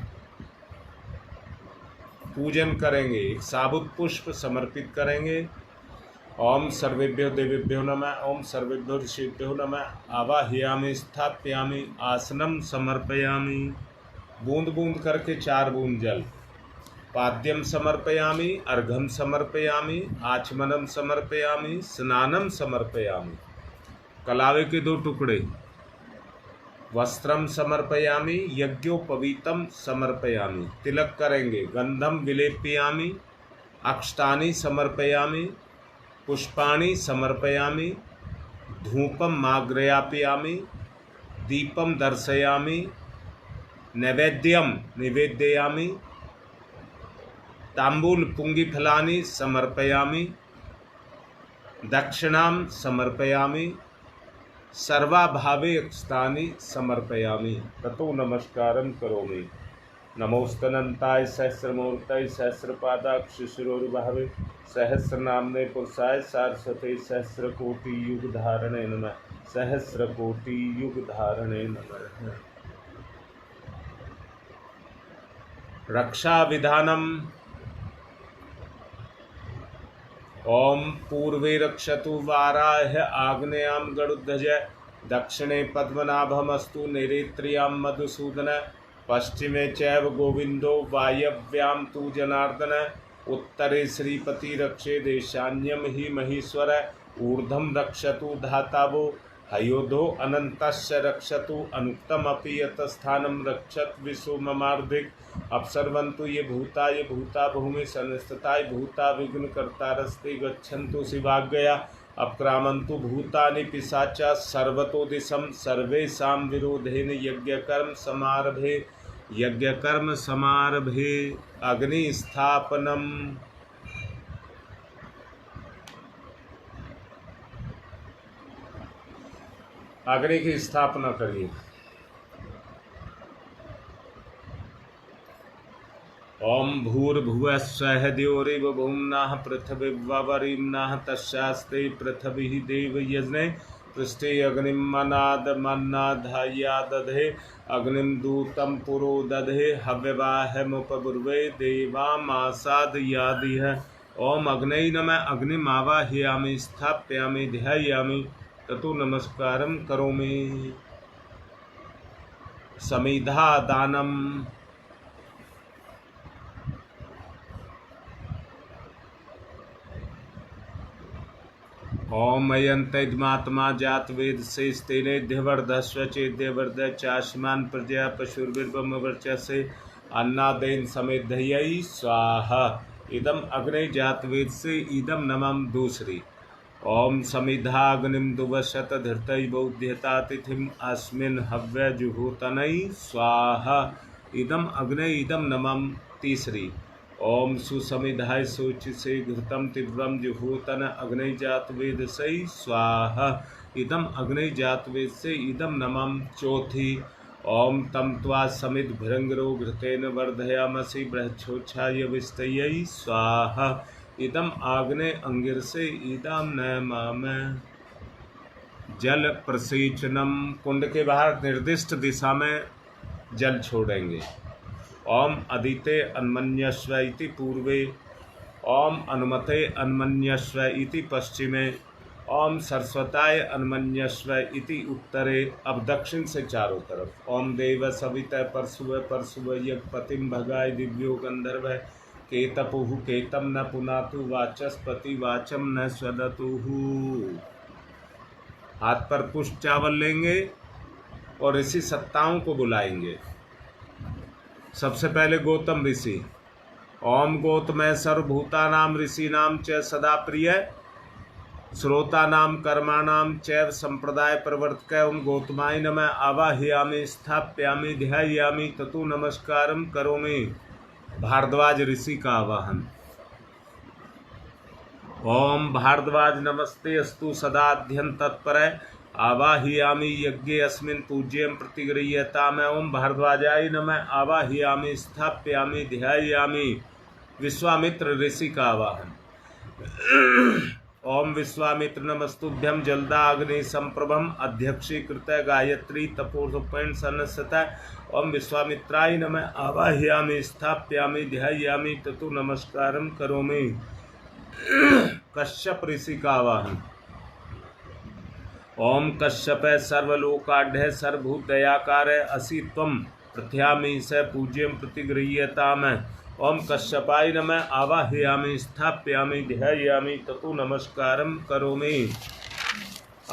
पूजन करेंगे। एक साबुत पुष्प समर्पित करेंगे। ओम सर्वेभ्यो देवेभ्यो नमः। ओम सर्वेभ्यो ऋषिभ्यो नमः। आवाहयामि स्थापयामि आसनम समर्पयामि। बूंद बूंद करके 4 बूंद जल। पाद्यम समर्पयामि अर्घम समर्पयामि आचमनम समर्पयामि स्नानम समर्पयामि। कलावे के 2 टुकड़े। वस्त्रम समर्पयामि यज्ञोपवीतम समर्पयामि। तिलक करेंगे। गंधम विलेपयामि अक्षतानि समर्पयामि पुष्पाणि समर्पयामि धूपम माग्रयापयामि दीपम दर्शयामि नैवेद्यम निवेदयामि तांबूल पुंगिफलानि समर्पयामि दक्षिणां समर्पयामि सर्वाभावे अक्षतानि समर्पयामि ततो नमस्कारं करोमि। नमोस्तनन्ताय सहस्रमूर्तये सहस्रपादाक्ष शिरोरुभावे सहस्रनाम्ने पुरुषाय सारस्वते सहस्रकोटि युगधारणे नमः। सहस्रकोटि युगधारणे नमः। रक्षा विधानम। ओम पूर्वे रक्षतु वाराह आग्नेयां गरुडध्वज दक्षिणे पद्मनाभमस्तु नैऋत्यां मधुसूदन पश्चिमे चैव गोविंदो वायव्यां तु जनार्दन उत्तरे श्रीपति रक्षे देशान्यम हि महीश्वर ऊर्ध्वं रक्षतु धातावो हयोधो अनन्तस्य रक्षतु अनुक्तमपि यतस्थानं रक्षत विश्वममार्धिक अपसर्वन्तु ये भूता भूमि संस्थिताय भूता विघ्नकर्तारस्ते गच्छन्तु शिवाज्ञया अपक्रामन्तु भूतानि पिशाचा सर्वतो दिशं सर्वेषां विरोधेन यज्ञकर्म समारभे अग्निस्थापनम्। अग्नि की स्थापना करिए। ओम भूर्भुवः स्वः द्यौरिव भूम्नाः पृथिवीवरिम्नाः तस्यास्ते पृथिवी देवयज्ञे पृष्ठे अग्निं मन्नादमन्नाधाया दधे अग्निं दूतं पुरो दधे हव्यवाहमुपब्रुवे देवामासादयादिह। ओम अग्नये नमः। अग्निमावाहयामि स्थापयामि ध्यायामि ततो नमस्कारं करोमि। समिधा दानम। ओम अयंतमात्मा जात वेद से स्तेनेध्यवर्धस्व चेद्यवर्ध चाशमान प्रजा पशुर्विर्ब्रह्मवर्च से अन्नादेन समेधयी स्वाहा। इदम अग्नि जात वेद से इदम नमम दूसरी। ओम समिधाग्निम दुवशत धृतय बौध्यतातिथिम अस्मिन् हव्य जुहूतनई स्वाहा। इदम अग्नि इदम नमम तीसरी। ओम सुसमिधाय सोच से घृतम तीव्रम जुहूतन अग्नि जात वेद से स्वाहा। इदम अग्नि जात वेद से इदम नमम चौथी। ओम तम त्वा समिध भृंगरो घृतेन वर्धयामसि बृहच्छोच्छाय विस्तयै स्वाहा। इदम आग्ने अंगिर से इदम नमाम। जल प्रसेचनम। कुंड के बाहर निर्दिष्ट दिशा में जल छोड़ेंगे। ओम अदिते अन्मन्यस्व इति पूर्वे ओम अनुमते अन्मन्यस्व इति पश्चिमे ओम सरस्वताय अन्मन्यस्व इति उत्तरे। अब दक्षिण से चारों तरफ। ओम देव सवितः परशुव परशुव यज्ञपतिम भगाय दिव्यो गंधर्व केतपुः केतम न पुनातु वाचस्पति वाचम न स्वदतुः। हाथ पर पुष्प चावल लेंगे और ऋषि सत्ताओं को बुलाएंगे। सबसे पहले गौतम ऋषि। ओम गौतमय सर्वभूतानां ऋषीणां च सदा प्रिय श्रोतानां कर्माणां चैव संप्रदाय प्रवर्तक। ओम गौतमाय नमः आवाहयामि स्थापयामि ध्यायामि ततो नमस्कारं करोमि। भारद्वाज ऋषि का आवाहन। ओम भारद्वाज नमस्ते अस्तु सदाध्यं तत्पर आवाहयामि यज्ञे अस्मिन् पूज्यं प्रतिगृह्यताम्। ओम भारद्वाजाय नमः आवाहयामि स्थापयामि ध्यायामि। विश्वामित्र ऋषि का आवाहन। ओम विश्वामित्र नमस्तुभ्यं जलदाग्नि संप्रभम अध्यक्षीकृत गायत्री तपोरूपेण सन्नसत। ओम विश्वामित्राय नमः आवाहयामि स्थापयामि ध्यायामि ततो नमस्कारं करोमि। कश्यप ऋषि का आवाहन। ओम कश्यप सर्वलोकाढ्य सर्वभूतदयाकार असि त्वं प्रथ्यामि स पूज्यं प्रतिगृह्यताम्। ओम कश्यपाय नमः आवाहयामि स्थापयामि ध्यायामि ततो नमस्कारं करोमि।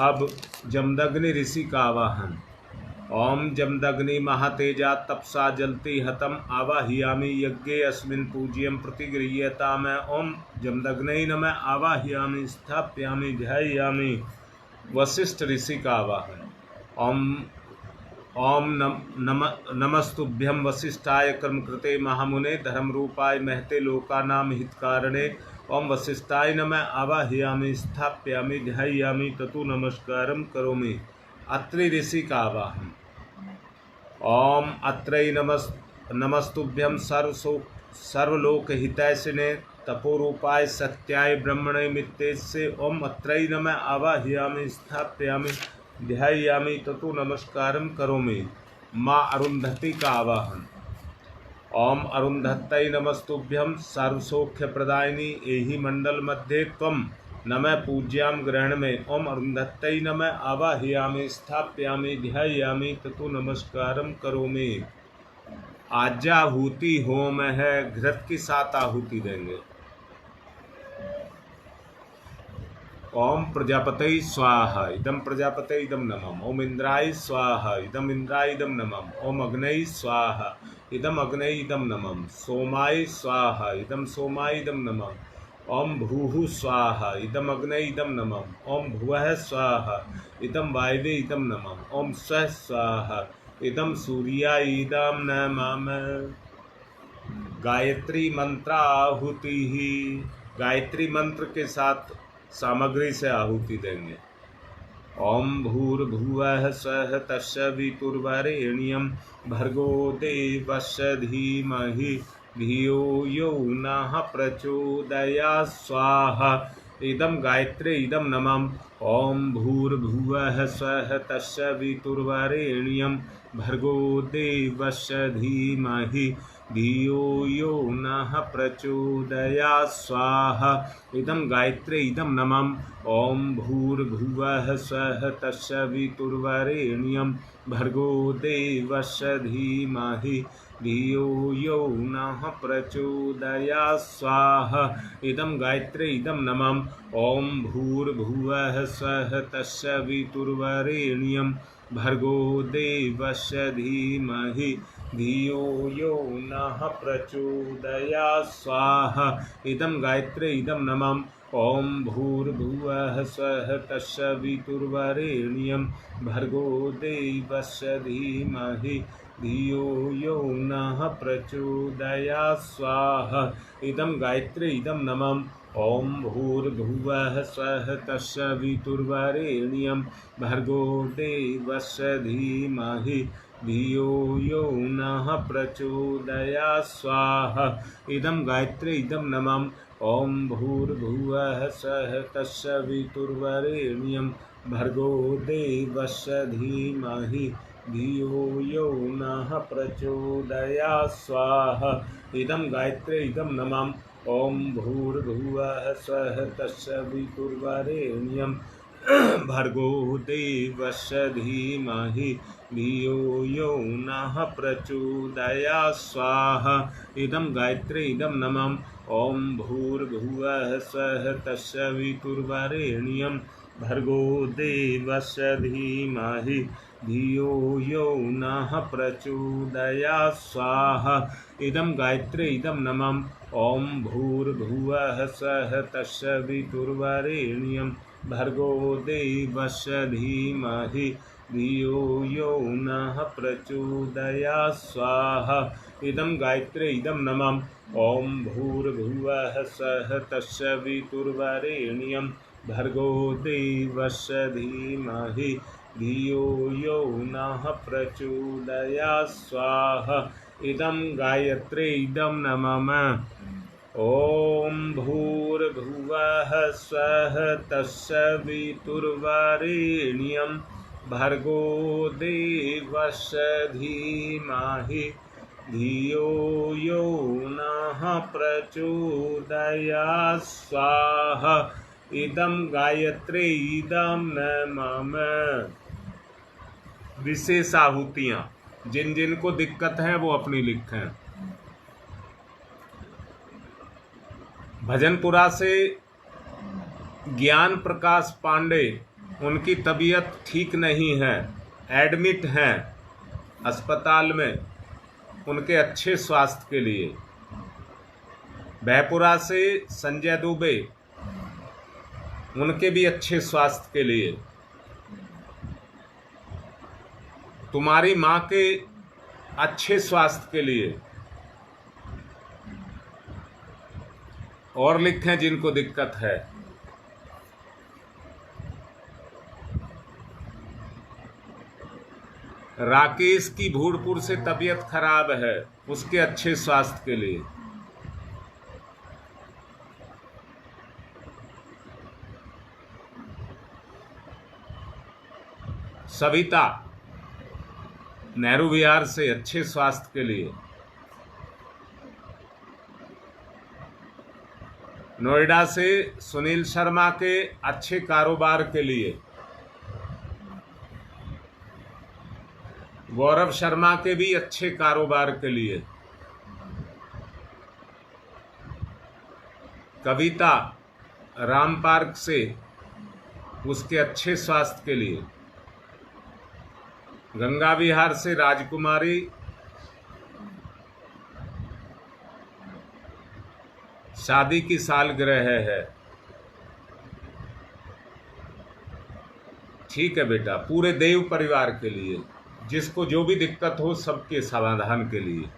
अब जमदग्नि ऋषि का आवाहन। ओम जमदग्नि महातेजा तपसा जलति हतम आवाहयामि यज्ञे अस्मिन् पूज्यं प्रतिगृह्यताम्। ओम जमदग्नै नमः आवाहयामि स्थापयामि ध्यायामि। वशिष्ठ ऋषि का आवाहन। ओम नमस्तुभ्यं वसिष्ठाय कर्मकृते महामुने धर्मरूपाय महते लोकानां हितकारणे। ओम वसिष्ठाय नमः आवाहयामि स्थापयामि ध्यायामि ततो नमस्कारं करोमि। अत्रि ऋषि का आवाहन। ओम अत्रै नमस्तुभ्यं सर्वलोकहितैषिणे तपोरूपाय सत्याय ब्रह्मणे मित्तेस्य। ओम अत्रै नमः आवाहयामि स्थापयामि ध्यायामि ततो नमस्कारं करोमि। माँ अरुंधति का आवाहन। ओम अरुंधत्यै नमस्तुभ्यं सर्वसौख्यप्रदायिनी एहि मंडल मध्ये त्वं नमः पूज्यां ग्रहण में। ओम अरुंधत्यै नमः आवाहयामि स्थापयामि ध्यायामि ततो नमस्कारं करोमि। आज्याहुति होम है, घृत की 7 आहुति देंगे। ओम प्रजापतये स्वाहा इदम प्रजापतये इदम नमः। ओम इंद्राय स्वाहा इदम इंद्राय इदम नमः। ओम अग्नये स्वाहा इदम अग्नये इदम नमः। सोमाय स्वाहा इदम सोमाय इदम नमः। ओम भूः स्वाहा इदम अग्नये इदम नमः। ओम भुवः स्वाहा इदम वायवे इदम नमः। ओम स्वः स्वाहा इदम सूर्याय इदम नमः। गायत्री मंत्राहुति ही। गायत्री मंत्र के साथ सामग्री से आहुति देंगे। ओम भूर्भुवः स्वः तत्सवितुर्वरेण्यं भर्गो देवस्य धीमहि धियो यो नः प्रचोदयात् स्वाहा इदं गायत्रे इदं नमः। ओम भूर्भुवः स्वः तत्सवितुर्वरेण्यं भर्गो देवस्य धीमहि धियो यो नः प्रचोदयात् स्वाहा इदं गायत्रे इदं नमः। ओम भूर्भुवः स्वः तत्सवितुर्वरेण्यं भर्गो देवस्य धीमहि धियो यो नः प्रचोदयात् स्वाहा इदं गायत्रे इदं नमः। ओम भूर्भुवः स्वः तत्सवितुर्वरेण्यं भर्गो देवस्य धीमहि धियो यो नः प्रचोदयात् स्वाहा इदं गायत्रे इदं नमः। ओम भूर्भुवः स्वः तत्सवितुर्वरेण्यं भर्गो देवस्य धीमहि धियो यो नः प्रचोदयात् स्वाहा इदं गायत्रे इदं नमः। ओम भूर्भुवः स्वः तत्सवितुर्वरेण्यं भर्गो देवस्य धीमहि धियो यो नः प्रचोदयात् स्वाहा इदं गायत्रे इदं नमः। ओम भूर्भुवः स्वः तत्सवितुर्वरेण्यं भर्गो देवस्य धीमहि धियो यो नः प्रचोदयात् स्वाहा इदं गायत्रे इदं नमः। ओम भूर्भुवः स्वः तत्सवितुर्वरेण्यं भर्गो देवस्य धीमहि धियो यो नः प्रचोदयात् स्वाहा। इदं गायत्री इदं नमः। ओम भूर्भुवः स्वः तत्सवितुर्वरेण्यं भर्गो देवस्य धीमहि धियो यो नः प्रचोदयात् स्वाहा। इदं गायत्री इदं नमः। ओम भूर्भुवः स्वः तत्सवितुर्वरेण्यं भर्गो देवस्य धीमहि धियो यो नः प्रचोदयात् स्वाहा। इदं गायत्री इदं नमः। ओम भूर्भुवः स्वः तत्सवितुर्वरेण्यं भर्गो देवस्य धीमहि धियो यो नः प्रचोदयात् स्वाहा। इदं गायत्री इदं नमः। ओम भूर्भुवः स्वः तत्सवितुर्वरेण्यं भर्गो देवस्य धीमहि धियो यो नः प्रचोदयात् स्वाहा। इदं गायत्री इदं नमः। विशेष आहुतियाँ जिन जिन को दिक्कत है वो अपनी लिखें। भजनपुरा से ज्ञान प्रकाश पांडे, उनकी तबीयत ठीक नहीं है, एडमिट हैं अस्पताल में, उनके अच्छे स्वास्थ्य के लिए। भयपुरा से संजय दुबे, उनके भी अच्छे स्वास्थ्य के लिए। तुम्हारी माँ के अच्छे स्वास्थ्य के लिए। और लिखें जिनको दिक्कत है। राकेश की भूड़पुर से तबीयत खराब है, उसके अच्छे स्वास्थ्य के लिए। सविता नेहरू विहार से अच्छे स्वास्थ्य के लिए। नोएडा से सुनील शर्मा के अच्छे कारोबार के लिए। गौरव शर्मा के भी अच्छे कारोबार के लिए। कविता राम पार्क से, उसके अच्छे स्वास्थ्य के लिए। गंगा विहार से राजकुमारी, शादी की सालगिरह है। ठीक है बेटा, पूरे देव परिवार के लिए, जिसको जो भी दिक्कत हो सबके समाधान के लिए।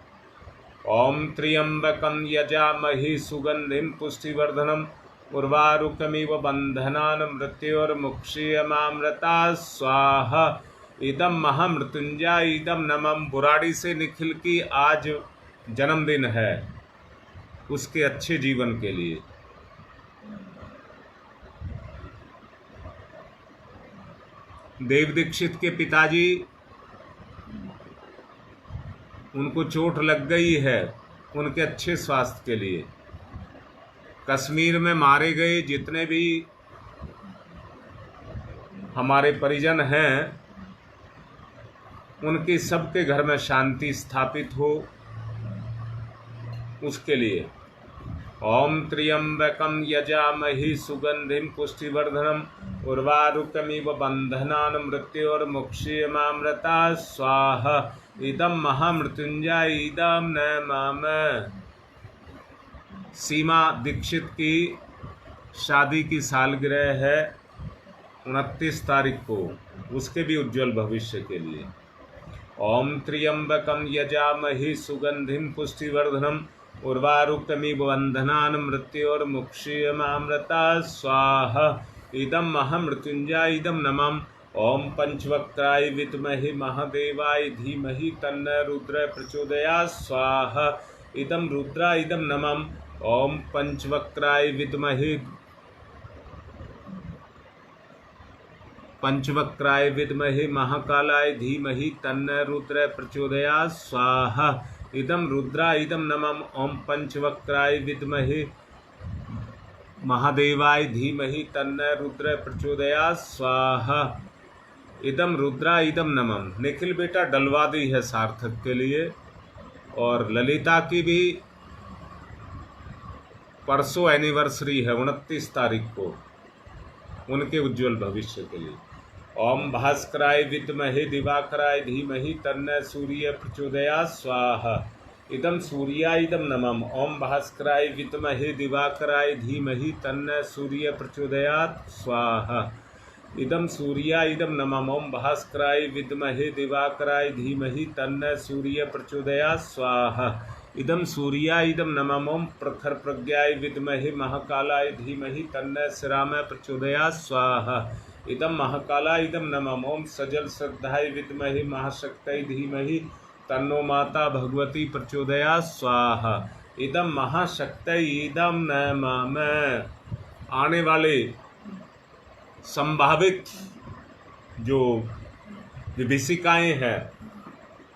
ओम त्र्यंबकं यजामहे सुगंधिं पुष्टिवर्धनम् उर्वारुकमिव बंधनान् मृत्योर्मुक्षीयमामृतात् स्वाहा। इदं महामृत्युंजय इदं नमः। बुराड़ी से निखिल की आज जन्मदिन है, उसके अच्छे जीवन के लिए। देव दीक्षित के पिताजी, उनको चोट लग गई है, उनके अच्छे स्वास्थ्य के लिए। कश्मीर में मारे गए जितने भी हमारे परिजन हैं, उनके सबके घर में शांति स्थापित हो, उसके लिए। ओम त्र्यंबकं यजामहे सुगंधिं पुष्टिवर्धनम् उर्वारुकमिव बंधनान् मृत्योर्मुक्षीयमामृतात् स्वाहा। इदं महामृत्युंजय इदं नमः। सीमा दीक्षित की शादी की सालगिरह है 29 तारीख को, उसके भी उज्जवल भविष्य के लिए। ओम त्र्यंबकं यजामहे सुगंधिं पुष्टिवर्धनम् उर्वारुकमिव बंधनान् मृत्योर्मुक्षीयमामृतात् स्वाहा। इदं महामृत्युंजय इदं नमः। ओम पंचवक्त्राय विद्महे महादेवाय धीमहि तन्नो रुद्र प्रचोदयात् स्वाहा। इदं रुद्राय इदं नमः। ओम पंचवक्त्राय विद्महे महाकालाय धीमहि तन्नो रुद्र प्रचोदयात् स्वाहा। इदं रुद्राय इदं नमः। ओम पंचवक्त्राय विद्महे महादेवाय धीमहि तन्नः रुद्र प्रचोदयात् स्वाहा। इदम रुद्रा इदम नमम। निखिल बेटा डलवा दी है सार्थक के लिए। और ललिता की भी परसों एनिवर्सरी है 29 तारीख को, उनके उज्जवल भविष्य के लिए। ओम भास्कराय विद्महे दिवाकराय धीमहि तन्नः सूर्य प्रचोदयात् स्वाहा। इदम सूर्याय इदम नमम। ओम भास्कराय विद्महे दिवाकराय धीमहि तन्नः सूर्य प्रचोदयात् स्वाहा। इदम सूर्याय इदम नमम। ओम भास्कराय विद्महे दिवाकराय धीमहि तन्नः सूर्य प्रचोदयात् स्वाहा। इदम सूर्याय इदम नमम। ओम प्रखर प्रज्ञाय विद्महे महाकालाय धीमहि तन्नः श्रीरामाय प्रचोदयात् स्वाहा। इदम महाकालाय इदम नमम। ओम सजल श्रद्धाय विद्महे महाशक्तये धीमहि तन्नो माता भगवती प्रचोदयात् स्वाहा। इदम महाशक्तये इदम नमः। आने वाले संभावित जो विभीषिकाएं हैं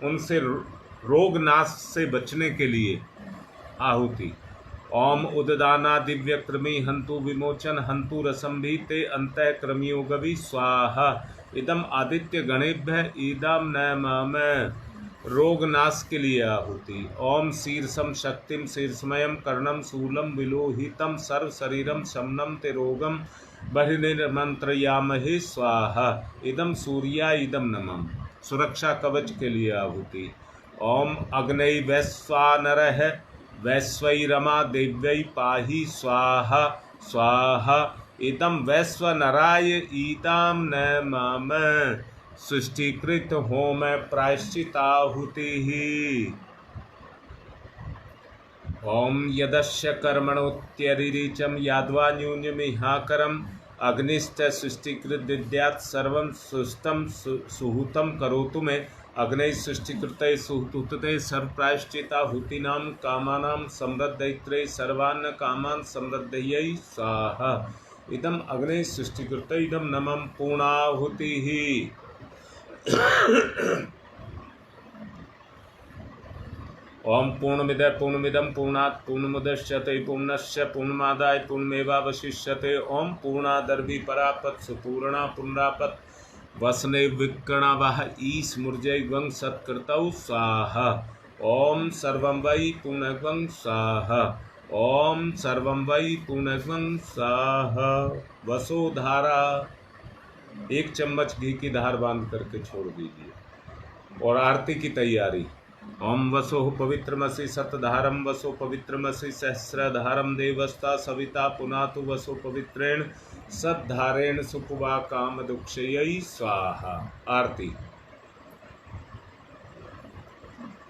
उनसे रोग नाश से बचने के लिए आहुति। ओम उददाना दिव्य क्रमी हंतु विमोचन हंतु रसंभी ते अंतः क्रमियो गवि स्वाहा। इदम आदित्य गणेभ्य इदम नमः। रोग नाश के लिए आहुति। ओम शीर्षम शक्तिम शीर्षमयम कर्णम शूलम विलोहितम सर्व शरीरम शमनम ते रोगम बहिर्निर्मंत्रयामहे स्वाहा। इदम सूर्याय इदम नमः। सुरक्षा कवच के लिए आहुति। ओम अग्नय वैश्वानरः वैश्वैरमा देव्यै पाहि स्वाहा स्वाहा। इदम वैश्वनराय इदम नमः। सृष्टिकृत होम प्रायश्चिताहुति। ओम यदस्य कर्मणोत्यरिचम याद्वा न्यूनमिहाकरम अग्निश्च सृष्टिकृत विद्यात् सर्वं सुष्टम सुहूतम करोतु मे। अग्नय सृष्टिकृते सुहूतते सर्वप्रायश्चिताहुतीनां कामानां समृद्धयित्रे सर्वान् कामान् समृद्धयै स्वाहा। इदम अग्नय सृष्टिकृते इदम नमः पूर्णाहुतिः। ओम पूर्णमिद पूर्णमिदं पूर्णात् पूर्णमुदच्यते पूर्णस्य पूर्णमादाय पूर्णमेवावशिष्यते। ओम पूर्णादर्भि परापत्सु पूर्णा पुनरापत् वसने विक्रणवः ईस्मूर्जयग्वं सत्कृतौ स्वाहा। ओम सर्वं वै पूर्णग्वं स्वाहा। ओम सर्वं वै पूर्णग्वं स्वाहा। वसोधारा 1 चम्मच घी की धार बांध करके छोड़ दीजिए। और आरती की तैयारी। ओम वसो पवित्रमसि सतधारम वसो पवित्रमसि सहस्रधारम देवस्ता सविता पुनातु वसो पवित्रेण सद्धारेण सुपुवा काम दुक्षयै स्वाहा। आरती।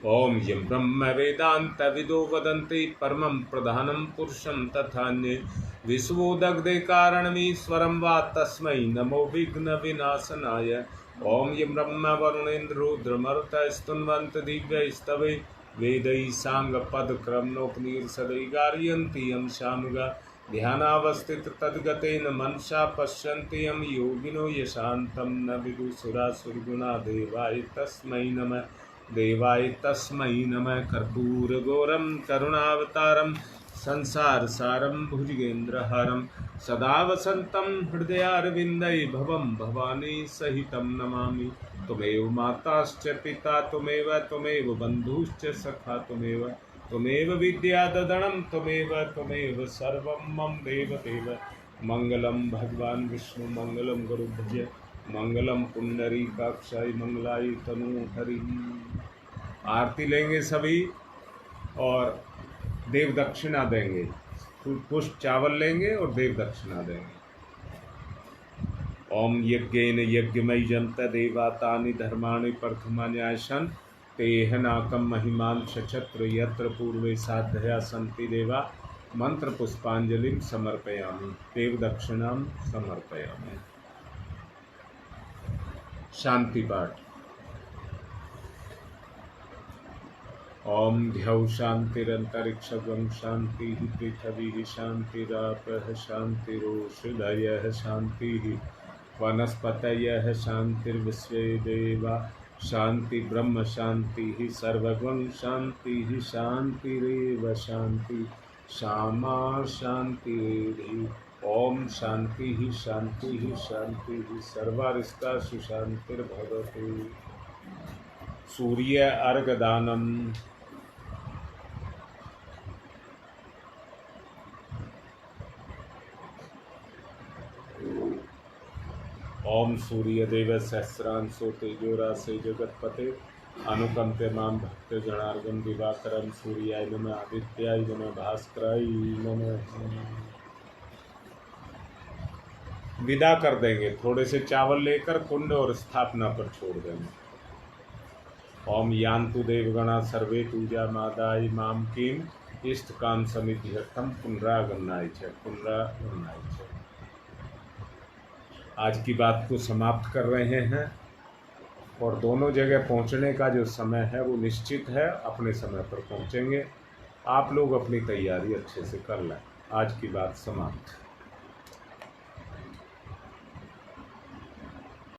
ओम यं ब्रह्म वेदांत विदो वदन्ति परमं प्रधानं पुरुषं तथान्ये विश्वोदग्धे कारणमीश्वरं वा तस्मै नमो विघ्न विनाशनाय। ओम यं ब्रह्म वरुणेन्द्र रुद्रमरुतः स्तुन्वन्त दिव्यैस्तवे वेदैः साङ्गपदक्रमणोपनिषदैः गारयन्ति यं शानुगा ध्यानावस्थित तद्गतेन मनसा पश्यन्ति यं योगिनो यशान्तं न विदुसुरासुरगुणा देवाय तस्मै नमः। देवाय तस्मै नमः। कर्पूरगौरं करुणावतारं संसार सारं भुजगेन्द्रहारं सदा वसन्तं हृदयारविन्दे भवं भवानी सहितं नमामि। त्वमेव माताश्च पिता त्वमेव बन्धुश्च सखा त्वमेव विद्याददनं त्वमेव सर्वं मम देवदेव। मंगलम भगवान विष्णु मंगलम गुरुभ्ज मंगलम पुंडरीकाक्षाय मंगलाय तनूहरि। आरती लेंगे सभी और देव दक्षिणा देंगे। पुष्प चावल लेंगे और देव दक्षिणा देंगे। ओम यज्ञेन यज्ञमय जंत देवातानि धर्माणि प्रथमान्यासन तेह नाकम महिमान क्षत्र यत्र पूर्वे साधया सन्ति देवा मंत्र पुष्पांजलिं समर्पयामि। देव दक्षिणां समर्पयामि। शांति पाठ। ओम ध्यौ शांतिरंतरिक्षं शांति पृथ्वी शांतिरापः शांतिरोषधयः शांति वनस्पतयः शांतिर्विश्वे देवा शांति ब्रह्म शांति सर्वगं शांति शांतिरेव शांति श्यामा शांति। ओम शांति ही शांति ही शांति ही। सर्वारिष्टा सुशांतिर्भवतु। सूर्य अर्घदानम। ओम सूर्यदेव सहस्रांशो तेजोरासे जगत्पते अनुकंपे मां भक्त जनार्दन दिवाकरम सूर्याय नमः आदित्याय नमः भास्कराय नमः। विदा कर देंगे, थोड़े से चावल लेकर कुंड और स्थापना पर छोड़ देंगे। ओम यान्तु देवगणा सर्वे पूजा मादाय माम किम इष्ट काम समिध्यर्थम पुनरागमनाय च पुनरागमनाय च। आज की बात को समाप्त कर रहे हैं और दोनों जगह पहुंचने का जो समय है वो निश्चित है, अपने समय पर पहुंचेंगे। आप लोग अपनी तैयारी अच्छे से कर लें। आज की बात समाप्त।